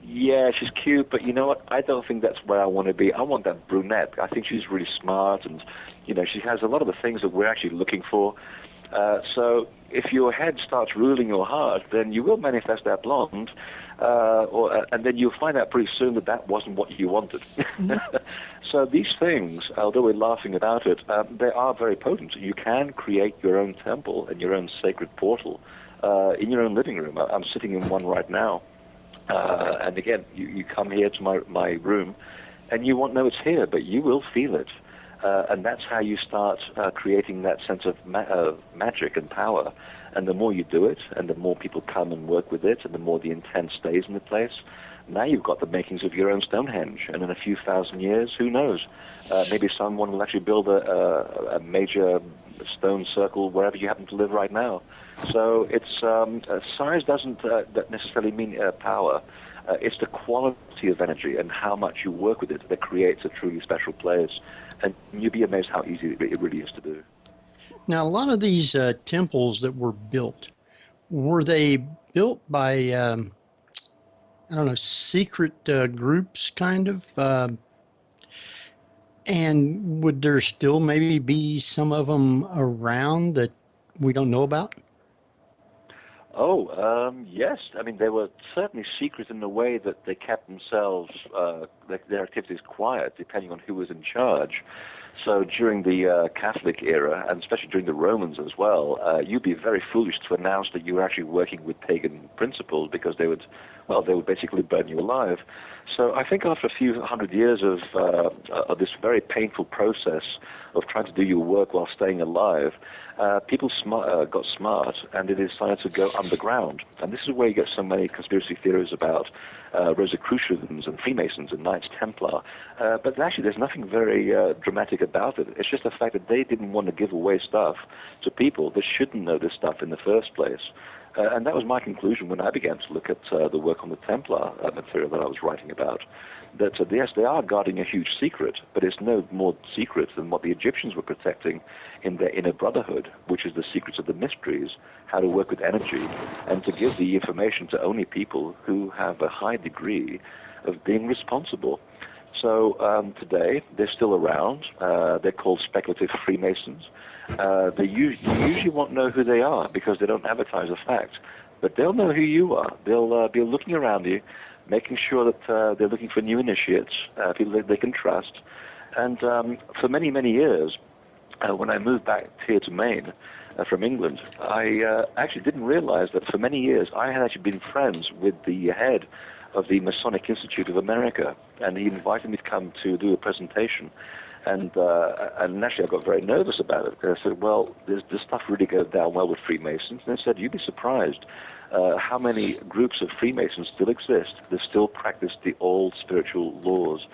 yeah, she's cute, but you know what? I don't think that's where I want to be. I want that brunette. I think she's really smart, and, she has a lot of the things that we're actually looking for. So if your head starts ruling your heart, then you will manifest that blonde, and then you'll find out pretty soon that wasn't what you wanted. So these things, although we're laughing about it, they are very potent. You can create your own temple and your own sacred portal in your own living room. I'm sitting in one right now. And again, you come here to my room, and you won't know it's here, but you will feel it. And that's how you start creating that sense of magic and power. And the more you do it, and the more people come and work with it, and the more the intent stays in the place, now you've got the makings of your own Stonehenge. And in a few thousand years, who knows? Maybe someone will actually build a major stone circle wherever you happen to live right now. So it's size doesn't necessarily mean power. It's the quality of energy and how much you work with it that creates a truly special place. And you'd be amazed how easy it really is to do. Now, a lot of these temples that were built, were they built by, secret groups kind of? And would there still maybe be some of them around that we don't know about? Yes. I mean, they were certainly secret in the way that they kept themselves, their activities quiet, depending on who was in charge. So during the Catholic era, and especially during the Romans as well, you'd be very foolish to announce that you were actually working with pagan principles, because they would basically burn you alive. So I think after a few hundred years of this very painful process of trying to do your work while staying alive, people got smart, and they decided to go underground. And this is where you get so many conspiracy theories about Rosicrucians and Freemasons and Knights Templar. But actually, there's nothing very dramatic about it. It's just the fact that they didn't want to give away stuff to people that shouldn't know this stuff in the first place. And that was my conclusion when I began to look at the work on the Templar material that I was writing about. That, yes, they are guarding a huge secret, but it's no more secret than what the Egyptians were protecting in their inner brotherhood, which is the secrets of the mysteries, how to work with energy, and to give the information to only people who have a high degree of being responsible. So today, they're still around. They're called speculative Freemasons. You usually won't know who they are because they don't advertise the fact, but they'll know who you are. They'll be looking around you, making sure that they're looking for new initiates, people that they can trust. And for many, many years, when I moved back here to Maine from England, I actually didn't realize that for many years I had actually been friends with the head of the Masonic Institute of America, and he invited me to come to do a presentation. And naturally, I got very nervous about it. I said, well, this stuff really goes down well with Freemasons. And they said, you'd be surprised how many groups of Freemasons still exist that still practice the old spiritual laws.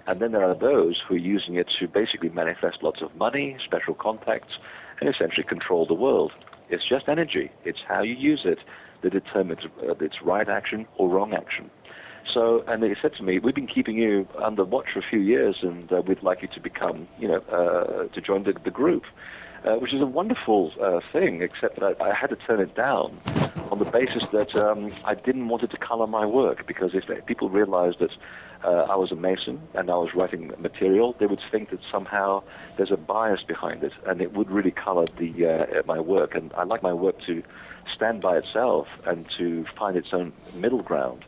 And then there are those who are using it to basically manifest lots of money, special contacts, and essentially control the world. It's just energy. It's how you use it that determines its right action or wrong action. So, and they said to me, we've been keeping you under watch for a few years, and we'd like you to become, to join the group, which is a wonderful thing, except that I had to turn it down on the basis that I didn't want it to color my work, because if people realized that I was a Mason and I was writing material, they would think that somehow there's a bias behind it, and it would really color my work. And I like my work to stand by itself and to find its own middle ground.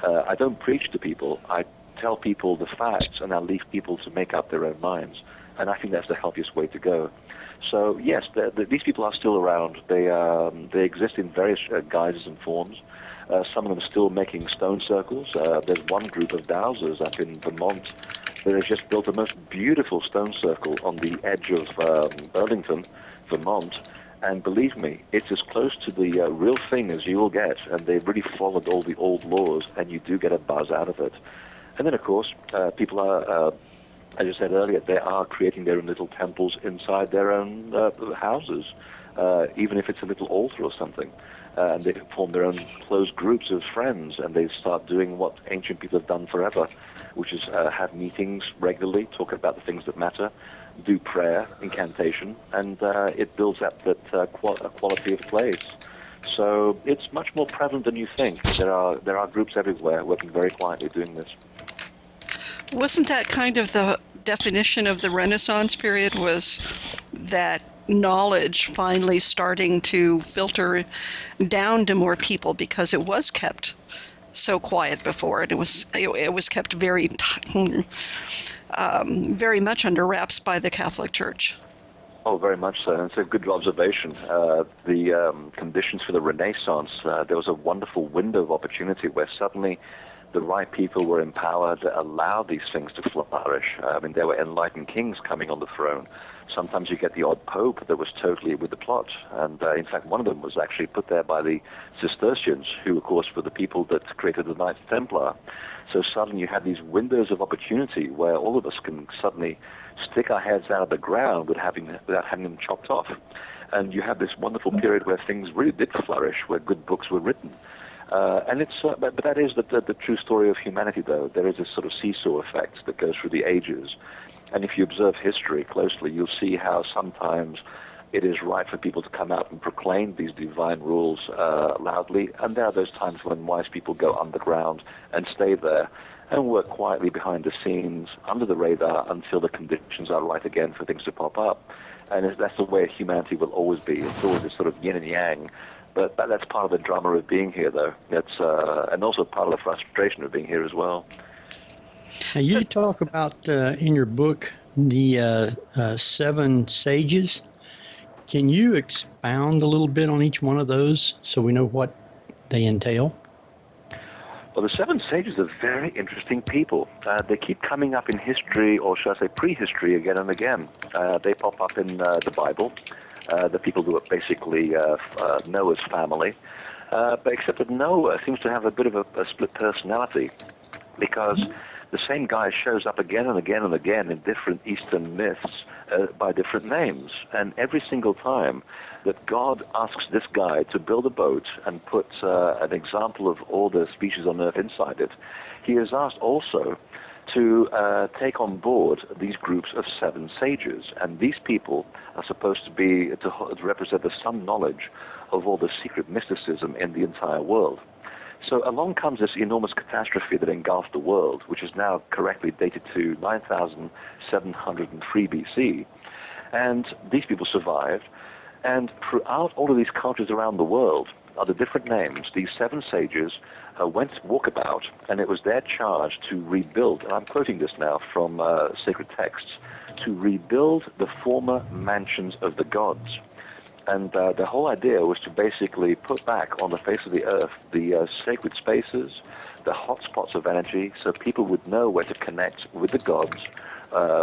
I don't preach to people. I tell people the facts, and I leave people to make up their own minds. And I think that's the healthiest way to go. So yes, these people are still around. They exist in various guises and forms. Some of them are still making stone circles. There's one group of dowsers up in Vermont that has just built the most beautiful stone circle on the edge of Burlington, Vermont. And believe me, it's as close to the real thing as you will get, and they've really followed all the old laws, and you do get a buzz out of it. And then, of course, people are, as I said earlier, they are creating their own little temples inside their own houses, even if it's a little altar or something. and they form their own close groups of friends, and they start doing what ancient people have done forever, which is have meetings regularly, talk about the things that matter, do prayer, incantation, and it builds up that quality of place. So it's much more prevalent than you think. There are groups everywhere working very quietly doing this. Wasn't that kind of the definition of the Renaissance period, was that knowledge finally starting to filter down to more people because it was kept so quiet before, and it was kept very very much under wraps by the Catholic Church. Oh, very much so. And it's a good observation. The conditions for the Renaissance, there was a wonderful window of opportunity where suddenly the right people were empowered to allow these things to flourish. I mean, there were enlightened kings coming on the throne. Sometimes you get the odd pope that was totally with the plot. And in fact, one of them was actually put there by the Cistercians, who, of course, were the people that created the Knights Templar. So suddenly you have these windows of opportunity where all of us can suddenly stick our heads out of the ground without having them chopped off. And you have this wonderful period where things really did flourish, where good books were written. And it's, but that is the true story of humanity, though. There is this sort of seesaw effect that goes through the ages. And if you observe history closely, you'll see how sometimes it is right for people to come out and proclaim these divine rules loudly. And there are those times when wise people go underground and stay there and work quietly behind the scenes, under the radar, until the conditions are right again for things to pop up. And that's the way humanity will always be. It's always this sort of yin and yang. But that's part of the drama of being here, though. It's and also part of the frustration of being here as well. Now, you talk about in your book the 7 sages. Can you expound a little bit on each one of those so we know what they entail? Well, the 7 sages are very interesting people. They keep coming up in history, or should I say prehistory, again and again. They pop up in the Bible. The people who are basically Noah's family. But except that Noah seems to have a bit of a split personality, because the same guy shows up again and again and again in different Eastern myths by different names. And every single time that God asks this guy to build a boat and put an example of all the species on Earth inside it, he is asked also to take on board these groups of 7 sages. And these people are supposed to be to represent some knowledge of all the secret mysticism in the entire world. So along comes this enormous catastrophe that engulfed the world, which is now correctly dated to 9,703 BC. And these people survived. And throughout all of these cultures around the world, under different names, these 7 sages went walkabout, and it was their charge to rebuild, and I'm quoting this now from sacred texts, to rebuild the former mansions of the gods. And the whole idea was to basically put back on the face of the earth the sacred spaces, the hotspots of energy, so people would know where to connect with the gods,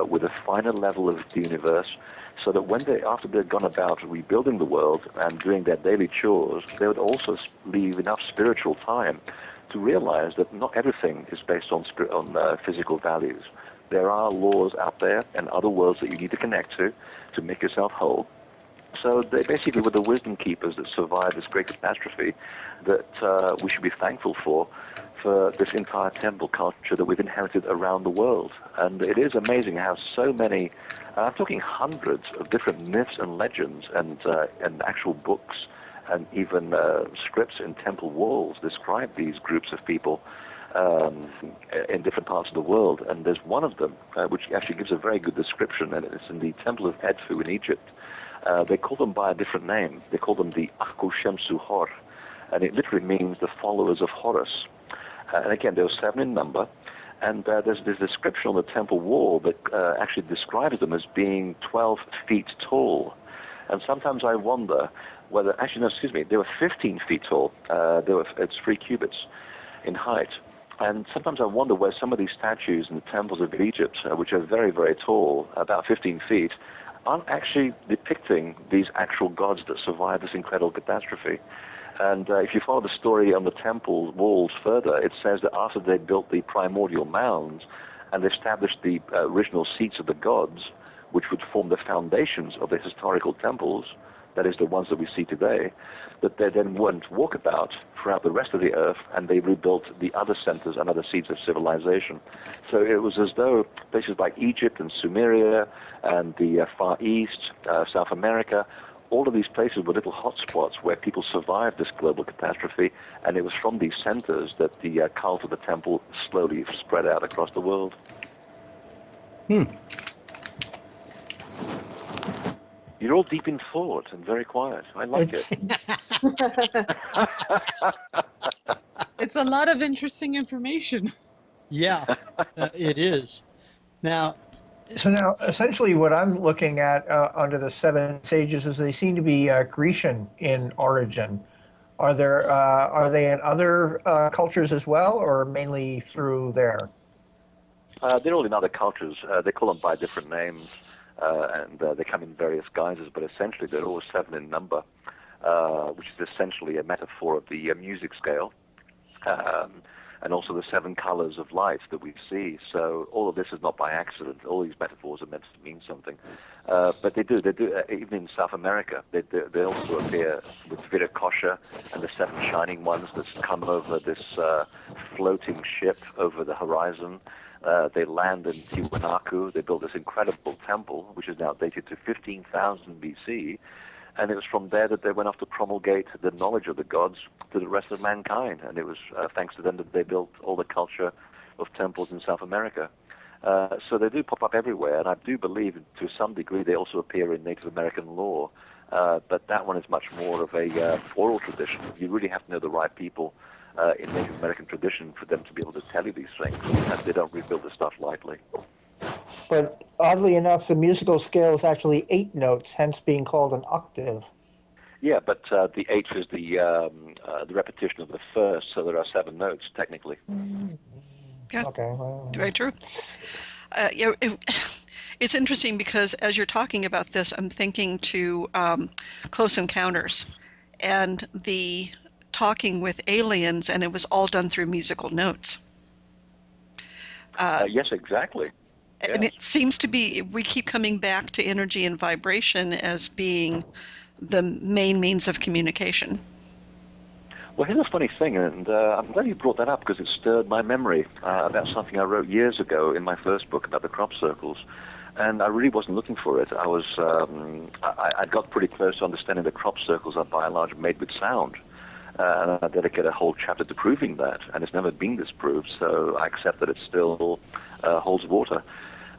with a finer level of the universe, so that after they'd gone about rebuilding the world and doing their daily chores, they would also leave enough spiritual time to realize that not everything is based on physical values. There are laws out there and other worlds that you need to connect to make yourself whole. So they basically were the wisdom keepers that survived this great catastrophe that we should be thankful for this entire temple culture that we've inherited around the world. And it is amazing how so many, I'm talking hundreds of different myths and legends and actual books and even scripts in temple walls describe these groups of people in different parts of the world. And there's one of them which actually gives a very good description, and it's in the Temple of Edfu in Egypt. They call them by a different name. They call them the Akku Shamsu Hor, and it literally means the followers of Horus. And again, there were 7 in number, and there's this description on the temple wall that actually describes them as being 12 feet tall. And sometimes I wonder whether, they were 15 feet tall. It's 3 cubits in height. And sometimes I wonder where some of these statues in the temples of Egypt, which are very, very tall, about 15 feet, aren't actually depicting these actual gods that survived this incredible catastrophe. And if you follow the story on the temple walls further, it says that after they built the primordial mounds and established the original seats of the gods, which would form the foundations of the historical temples, that is the ones that we see today, that they then went walkabout throughout the rest of the earth, and they rebuilt the other centers and other seeds of civilization. So it was as though places like Egypt and Sumeria and the Far East, South America, all of these places were little hotspots where people survived this global catastrophe, and it was from these centers that the cult of the temple slowly spread out across the world. You're all deep in thought and very quiet. I like it. It's a lot of interesting information. Yeah, it is. Now, So now, essentially, what I'm looking at under the seven sages is they seem to be Grecian in origin. Are they in other cultures as well, or mainly through there? They're all in other cultures. They call them by different names, and they come in various guises, but essentially they're all 7 in number, which is essentially a metaphor of the music scale, and also the 7 colors of light that we see. So all of this is not by accident. All these metaphors are meant to mean something. But they do, even in South America, they also appear with Viracocha and the 7 shining ones that come over this floating ship over the horizon. They land in Tiwanaku. They built this incredible temple, which is now dated to 15,000 BC. And it was from there that they went off to promulgate the knowledge of the gods to the rest of mankind. And it was thanks to them that they built all the culture of temples in South America. So they do pop up everywhere. And I do believe, to some degree, they also appear in Native American lore. But that one is much more of a oral tradition. You really have to know the right people in Native American tradition for them to be able to tell you these things. And they don't rebuild the stuff lightly. But oddly enough, the musical scale is actually 8 notes, hence being called an octave. Yeah, but the 8th is the repetition of the first, so there are 7 notes technically. Yeah. Okay. Well, Very true. It's interesting because as you're talking about this, I'm thinking to Close Encounters and the talking with aliens, and it was all done through musical notes. Yes, exactly. And it seems to be, we keep coming back to energy and vibration as being the main means of communication. Well, here's a funny thing, and I'm glad you brought that up because it stirred my memory about something I wrote years ago in my first book about the crop circles. And I really wasn't looking for it. I got pretty close to understanding the crop circles are by and large made with sound. And I dedicate a whole chapter to proving that, and it's never been disproved, so I accept that it still holds water.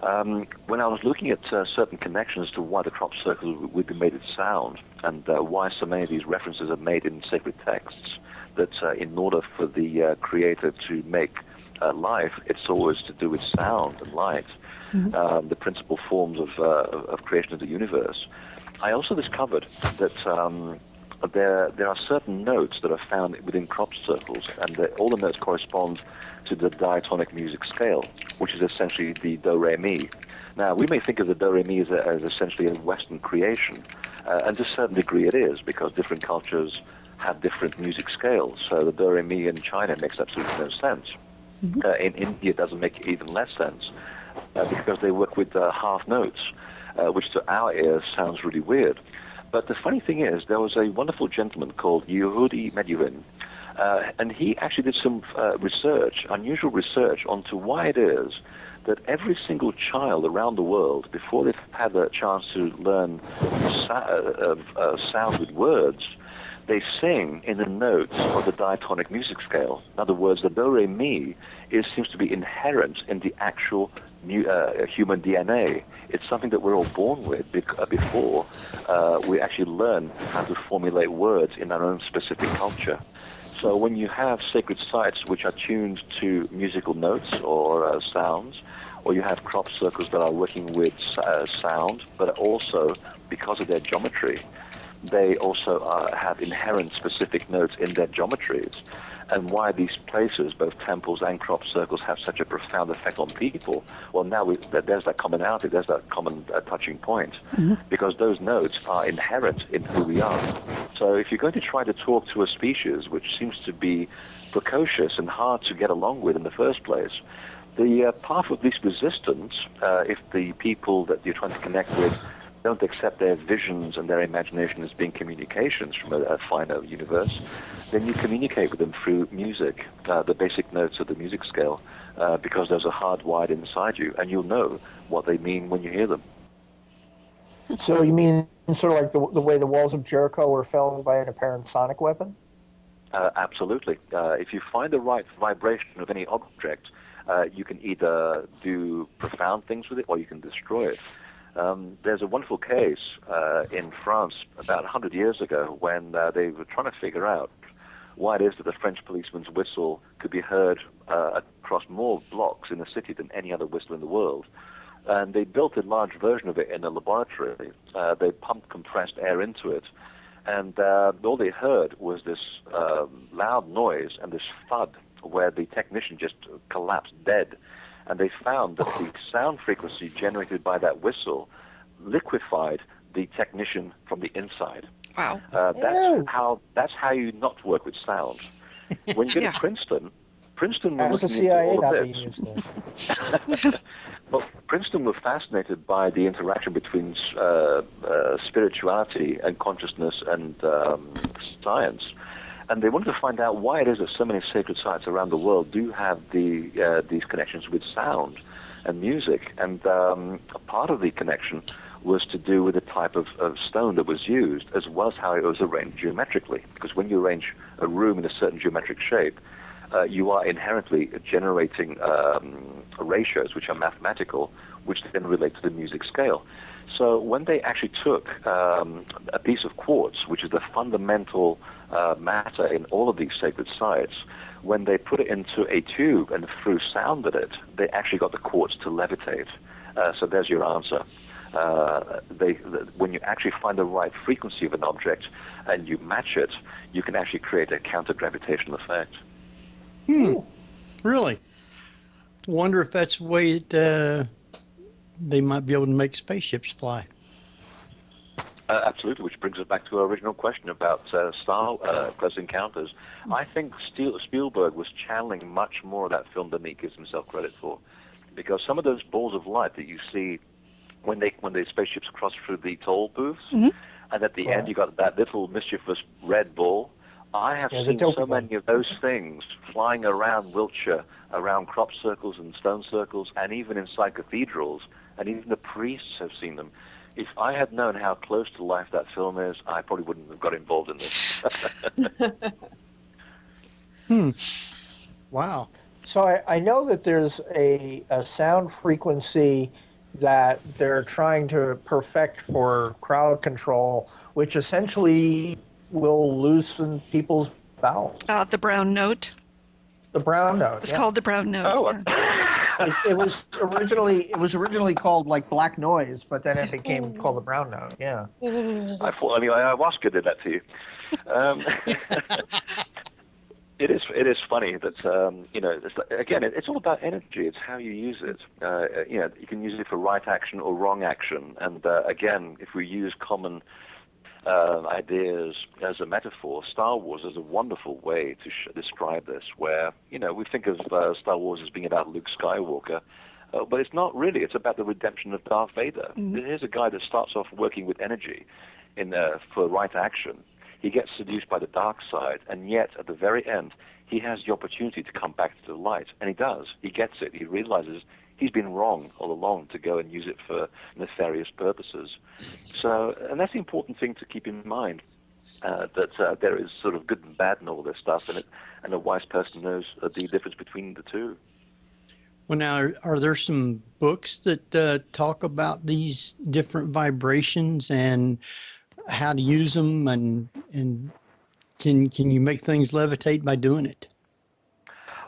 When I was looking at certain connections to why the crop circles would be made with sound, and why so many of these references are made in sacred texts, that in order for the Creator to make life, it's always to do with sound and light, the principal forms of creation of the universe. I also discovered that there are certain notes that are found within crop circles, and all the notes correspond to the diatonic music scale, which is essentially the do-re-mi. Now, we may think of the do-re-mi as essentially a Western creation, and to a certain degree it is, because different cultures have different music scales. So the do-re-mi in China makes absolutely no sense. In India, it doesn't make even less sense, because they work with half notes, which to our ears sounds really weird. But the funny thing is, there was a wonderful gentleman called Yehudi Menuhin, and he actually did some research, unusual research, onto why it is that every single child around the world, before they've had a chance to learn sound with words, they sing in the notes of the diatonic music scale. In other words, the do-re-mi seems to be inherent in the actual human DNA. It's something that we're all born with before we actually learn how to formulate words in our own specific culture. So when you have sacred sites which are tuned to musical notes or sounds, or you have crop circles that are working with sound, but also, because of their geometry, they also have inherent specific notes in their geometries. And why these places, both temples and crop circles, have such a profound effect on people, well, now there's that commonality, there's that common touching point, because those notes are inherent in who we are. So if you're going to try to talk to a species which seems to be precocious and hard to get along with in the first place, the path of least resistance, if the people that you're trying to connect with don't accept their visions and their imagination as being communications from a finer universe, then you communicate with them through music, the basic notes of the music scale, because those are hardwired inside you, and you'll know what they mean when you hear them. So you mean sort of like the way the walls of Jericho were felled by an apparent sonic weapon? Absolutely. If you find the right vibration of any object, you can either do profound things with it or you can destroy it. There's a wonderful case in France about 100 years ago when they were trying to figure out why it is that the French policeman's whistle could be heard across more blocks in the city than any other whistle in the world. And they built a large version of it in a laboratory. They pumped compressed air into it. And all they heard was this loud noise and this thud where the technician just collapsed dead. And they found that the sound frequency generated by that whistle liquefied the technician from the inside. Wow. That's how you not work with sound. When you go to Princeton was How's the looking into CIA all not of being this. used to? Well, Princeton were fascinated by the interaction between spirituality and consciousness and science. And they wanted to find out why it is that so many sacred sites around the world do have these connections with sound and music. And part of the connection was to do with the type of stone that was used, as well as how it was arranged geometrically. Because when you arrange a room in a certain geometric shape, you are inherently generating ratios which are mathematical, which then relate to the music scale. So when they actually took a piece of quartz, which is the fundamental matter in all of these sacred sites, when they put it into a tube and threw sound at it, they actually got the quartz to levitate. So there's your answer. When you actually find the right frequency of an object and you match it, you can actually create a counter-gravitational effect. Really? Wonder if that's the way they might be able to make spaceships fly. Absolutely, which brings us back to our original question about Close Encounters. I think Spielberg was channeling much more of that film than he gives himself credit for, because some of those balls of light that you see when the spaceships cross through the toll booths, and at the end you got that little mischievous red ball. I have seen so many of those things flying around Wiltshire, around crop circles and stone circles, and even inside cathedrals, and even the priests have seen them. If I had known how close to life that film is, I probably wouldn't have got involved in this. Wow. So I know that there's a sound frequency that they're trying to perfect for crowd control, which essentially will loosen people's bowels. The brown note. The brown note. It's called the brown note. Oh, yeah. It was originally called like black noise, but then it became called the brown note. Yeah. I thought ayahuasca did that to you. It is funny that again, it's all about energy. It's how you use it. You can use it for right action or wrong action. And again, if we use common ideas as a metaphor, Star Wars is a wonderful way to describe this, where we think of Star Wars as being about Luke Skywalker, but it's not really. It's about the redemption of Darth Vader. Here's a guy that starts off working with energy for right action. He gets seduced by the dark side, and yet at the very end he has the opportunity to come back to the light, and he does. He gets it. He realizes he's been wrong all along to go and use it for nefarious purposes. So, and that's the important thing to keep in mind, that there is sort of good and bad in all this stuff, and a wise person knows the difference between the two. Well, now, are there some books that talk about these different vibrations and how to use them, and can you make things levitate by doing it?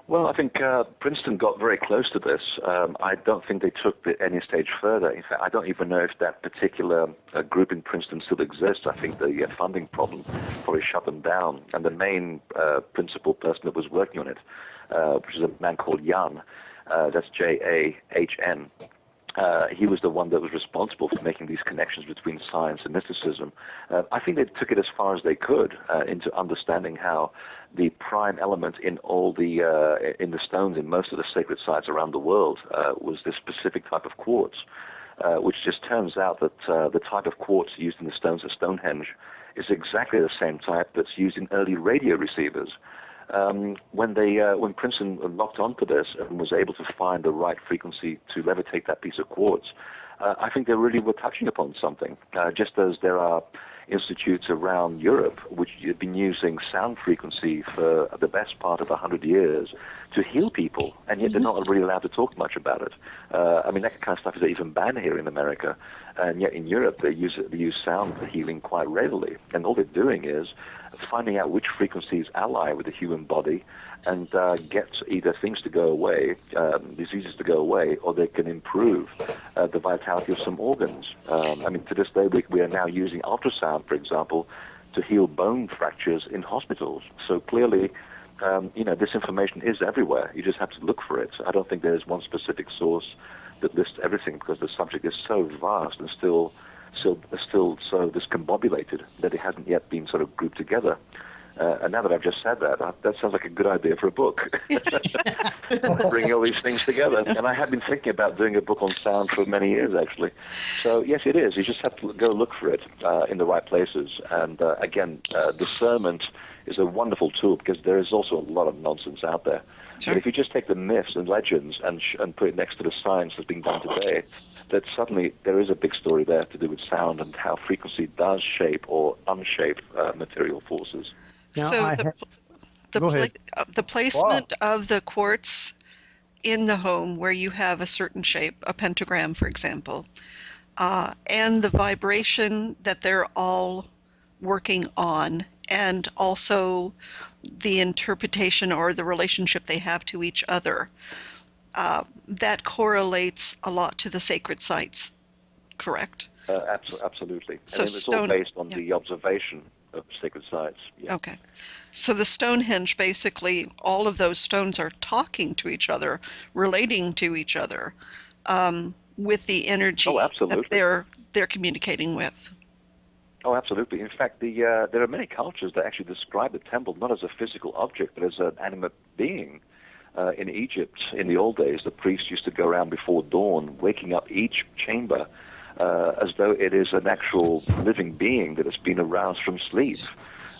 Well, I think Princeton got very close to this. I don't think they took it any stage further. In fact, I don't even know if that particular group in Princeton still exists. I think the funding problem probably shut them down. And the main principal person that was working on it, which is a man called Jan, that's Jahn, he was the one that was responsible for making these connections between science and mysticism. I think they took it as far as they could into understanding how the prime element in all the in the stones in most of the sacred sites around the world was this specific type of quartz, which just turns out that the type of quartz used in the stones of Stonehenge is exactly the same type that's used in early radio receivers. When Princeton locked onto this and was able to find the right frequency to levitate that piece of quartz, I think they really were touching upon something. Just as there are institutes around Europe which have been using sound frequency for the best part of 100 years to heal people, and yet they're not really allowed to talk much about it. I mean, that kind of stuff is even banned here in America, and yet in Europe they use sound for healing quite readily. And all they're doing is finding out which frequencies ally with the human body and get either things to go away, diseases to go away, or they can improve the vitality of some organs. I mean, to this day, we are now using ultrasound, for example, to heal bone fractures in hospitals. So clearly, this information is everywhere. You just have to look for it. I don't think there's one specific source that lists everything, because the subject is so vast and still so discombobulated that it hasn't yet been sort of grouped together. And now that I've just said that, that sounds like a good idea for a book. Bringing all these things together. And I have been thinking about doing a book on sound for many years, actually. So, yes, it is. You just have to go look for it in the right places. And, again, discernment is a wonderful tool, because there is also a lot of nonsense out there. Sure. But if you just take the myths and legends and put it next to the science that's being done today, that suddenly there is a big story there to do with sound and how frequency does shape or unshape material forces. Now, so the placement of the quartz in the home where you have a certain shape, a pentagram, for example, and the vibration that they're all working on, and also the interpretation or the relationship they have to each other, that correlates a lot to the sacred sites, correct? Absolutely. So and it's all based on the observation of sacred sites. Yeah. Okay. So the Stonehenge, basically, all of those stones are talking to each other, relating to each other, with the energy that they're communicating with. Oh, absolutely. In fact, there are many cultures that actually describe the temple not as a physical object, but as an animate being. In Egypt, in the old days, the priests used to go around before dawn, waking up each chamber as though it is an actual living being that has been aroused from sleep.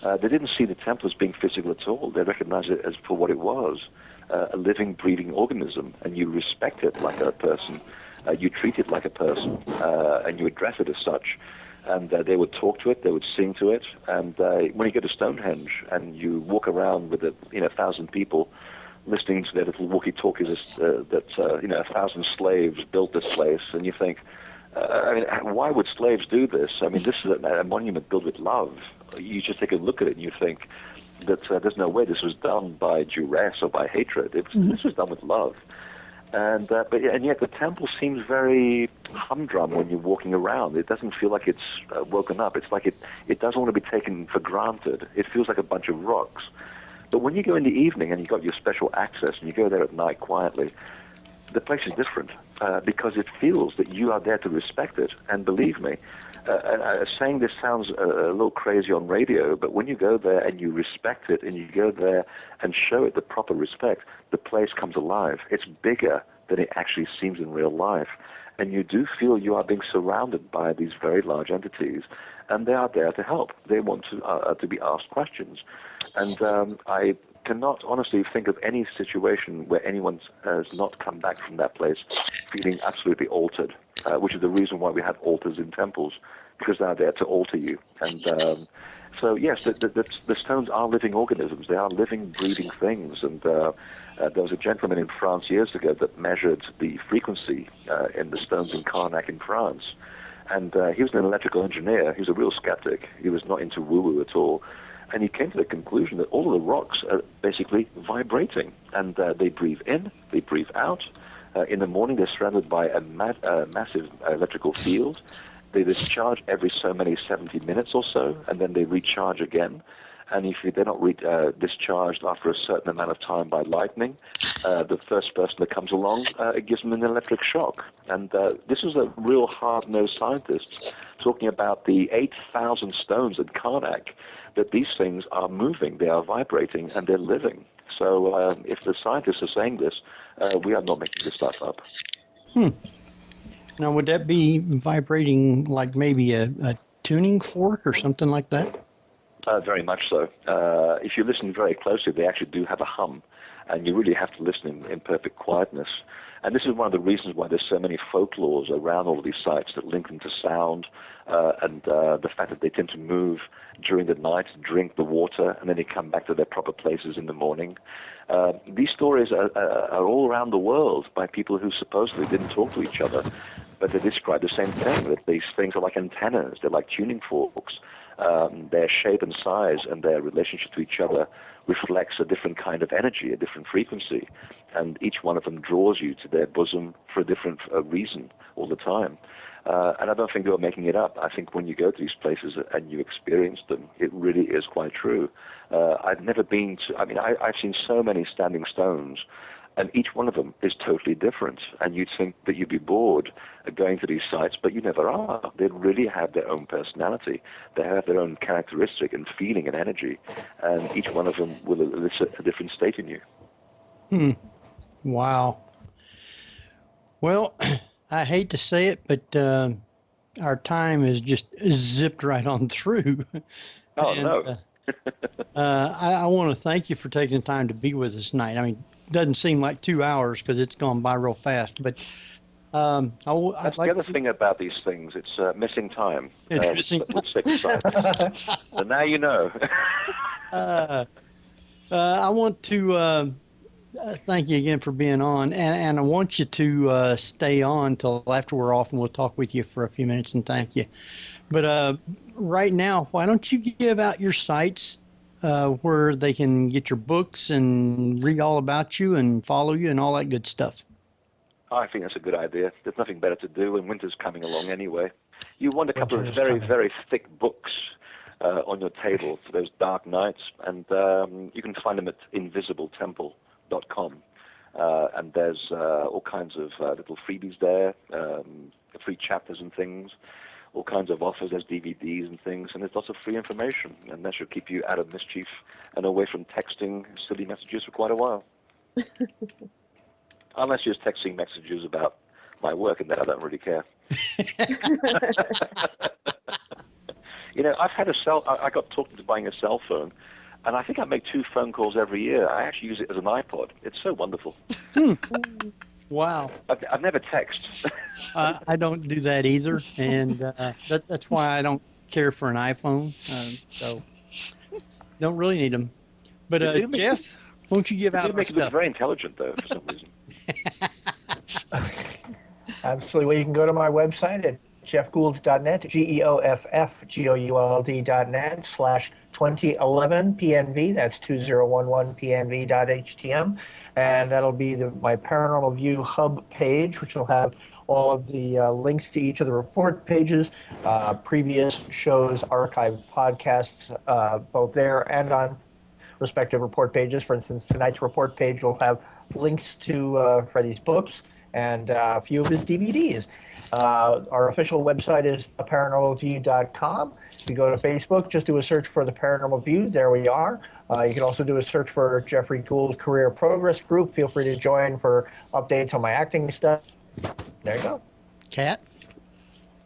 They didn't see the temple as being physical at all. They recognized it as for what it was, a living, breathing organism, and you respect it like a person. You treat it like a person, and you address it as such. And they would talk to it, they would sing to it. And when you go to Stonehenge and you walk around with 1,000 people listening to their little walkie-talkies that 1,000 slaves built this place, and you think, why would slaves do this? I mean, this is a monument built with love. You just take a look at it and you think that there's no way this was done by duress or by hatred. This was done with love. And yet the temple seems very humdrum when you're walking around. It doesn't feel like it's woken up. It's like it doesn't want to be taken for granted. It feels like a bunch of rocks. But when you go in the evening and you've got your special access and you go there at night quietly, the place is different because it feels that you are there to respect it. And believe me, saying this sounds a little crazy on radio, but when you go there and you respect it and you go there and show it the proper respect, the place comes alive. It's bigger than it actually seems in real life. And you do feel you are being surrounded by these very large entities, and they are there to help. They want to be asked questions. And I cannot honestly think of any situation where anyone has not come back from that place feeling absolutely altered, which is the reason why we have altars in temples, because they're there to alter you. And so, yes, the stones are living organisms. They are living, breathing things. And there was a gentleman in France years ago that measured the frequency in the stones in Karnak in France. And he was an electrical engineer. He was a real skeptic. He was not into woo-woo at all. And he came to the conclusion that all of the rocks are basically vibrating. And they breathe in, they breathe out. In the morning, they're surrounded by a massive electrical field. They discharge every so many 70 minutes or so, and then they recharge again. and if they're not discharged after a certain amount of time by lightning, the first person that comes along, it gives them an electric shock. And this is a real hard-nosed scientist talking about the 8,000 stones in Karnak, that these things are moving, they are vibrating, and they're living. So if the scientists are saying this, we are not making this stuff up. Now, would that be vibrating like maybe a tuning fork or something like that? Very much so. If you listen very closely, they actually do have a hum, and you really have to listen in perfect quietness. And this is one of the reasons why there's so many folklores around all of these sites that link them to sound, and the fact that they tend to move during the night, drink the water, and then they come back to their proper places in the morning. These stories are all around the world by people who supposedly didn't talk to each other, but they describe the same thing, that these things are like antennas, they're like tuning forks. Their shape and size and their relationship to each other reflects a different kind of energy, a different frequency, and each one of them draws you to their bosom for a different reason all the time. And I don't think they were making it up. I think when you go to these places and you experience them, it really is quite true. I've never been to, I've seen so many standing stones, and each one of them is totally different. And you'd think that you'd be bored going to these sites, but you never are. They really have their own personality. They have their own characteristic and feeling and energy. And each one of them will elicit a different state in you. Wow. Well, I hate to say it, but our time is just zipped right on through. Oh, and, no. I want to thank you for taking the time to be with us tonight. I mean, it doesn't seem like 2 hours because it's gone by real fast, but that's the other thing about these things. It's missing time. It's missing time. With sacred sites. So now you know. I want to thank you again for being on, and I want you to stay on till after we're off, and we'll talk with you for a few minutes and thank you. But right now, why don't you give out your sites where they can get your books and read all about you and follow you and all that good stuff? I think that's a good idea. There's nothing better to do, and winter's coming along anyway. You want a couple of very, very thick books on your table for those dark nights, and you can find them at invisibletemple.com. And there's all kinds of little freebies there, free chapters and things, all kinds of offers. There's DVDs and things, and there's lots of free information, and that should keep you out of mischief and away from texting silly messages for quite a while. Unless you're texting messages about my work, and then I don't really care. I've had I got talked into buying a cell phone, and I think I make 2 phone calls every year. I actually use it as an iPod. It's so wonderful. Wow. I've never texted. I don't do that either, and that's why I don't care for an iPhone. So don't really need them. But Jeff, won't you give out our make it look stuff? very intelligent, though, for some reason. Absolutely. Well, you can go to my website at jeffgould.net, GEOFFGOULD.net/2011 PNV. That's 2011 PNV.htm. And that'll be my Paranormal View hub page, which will have all of the links to each of the report pages, previous shows, archived podcasts, both there and on respective report pages. For instance, tonight's report page will have links to Freddy's books and a few of his DVDs. Our official website is paranormalview.com. If you go to Facebook, just do a search for the Paranormal View. There we are. You can also do a search for Jeffrey Gould Career Progress Group. Feel free to join for updates on my acting stuff. There you go. Kat?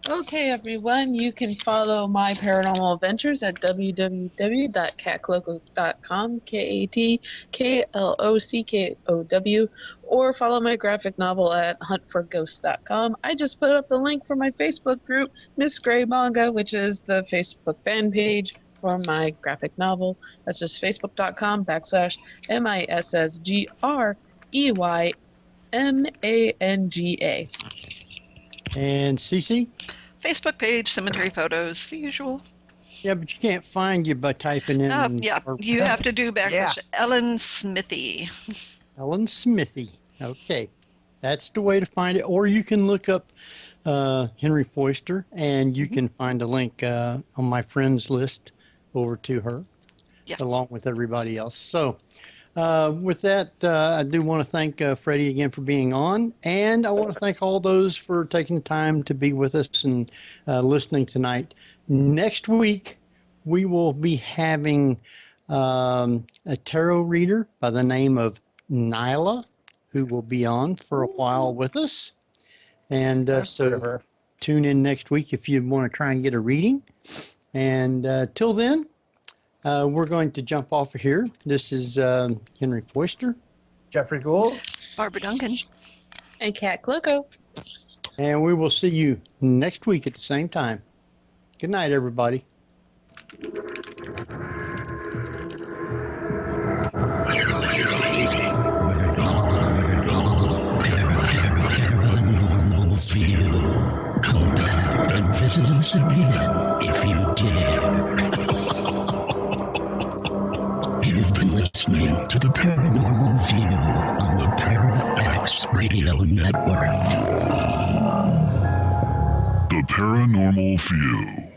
Okay, everyone, you can follow my paranormal adventures at www.catcloco.com, KATKLOCKOW, or follow my graphic novel at huntforghosts.com. I just put up the link for my Facebook group, Miss Gray Manga, which is the Facebook fan page for my graphic novel. That's just facebook.com/MISSGREYMANGA. And Cece? Facebook page, cemetery photos, the usual. Yeah, but you can't find you by typing in. You have to do Ellen Smithy. Ellen Smithy. Okay. That's the way to find it. Or you can look up Henry Foister, and you can find a link on my friends list over to her. Yes. along with everybody else. So with that, I do want to thank Freddie again for being on, and I want to thank all those for taking time to be with us and listening tonight. Next week, we will be having a tarot reader by the name of Nyla, who will be on for a while with us. And so tune in next week if you want to try and get a reading. And till then, we're going to jump off of here. This is Henry Foister. Jeffrey Gould. Barbara Duncan. And Kat Kloko. And we will see you next week at the same time. Good night, everybody. Paranormal View. Come back and visit us again if you dare. You've been listening to the Paranormal View on the Para-X Radio Network. The Paranormal View.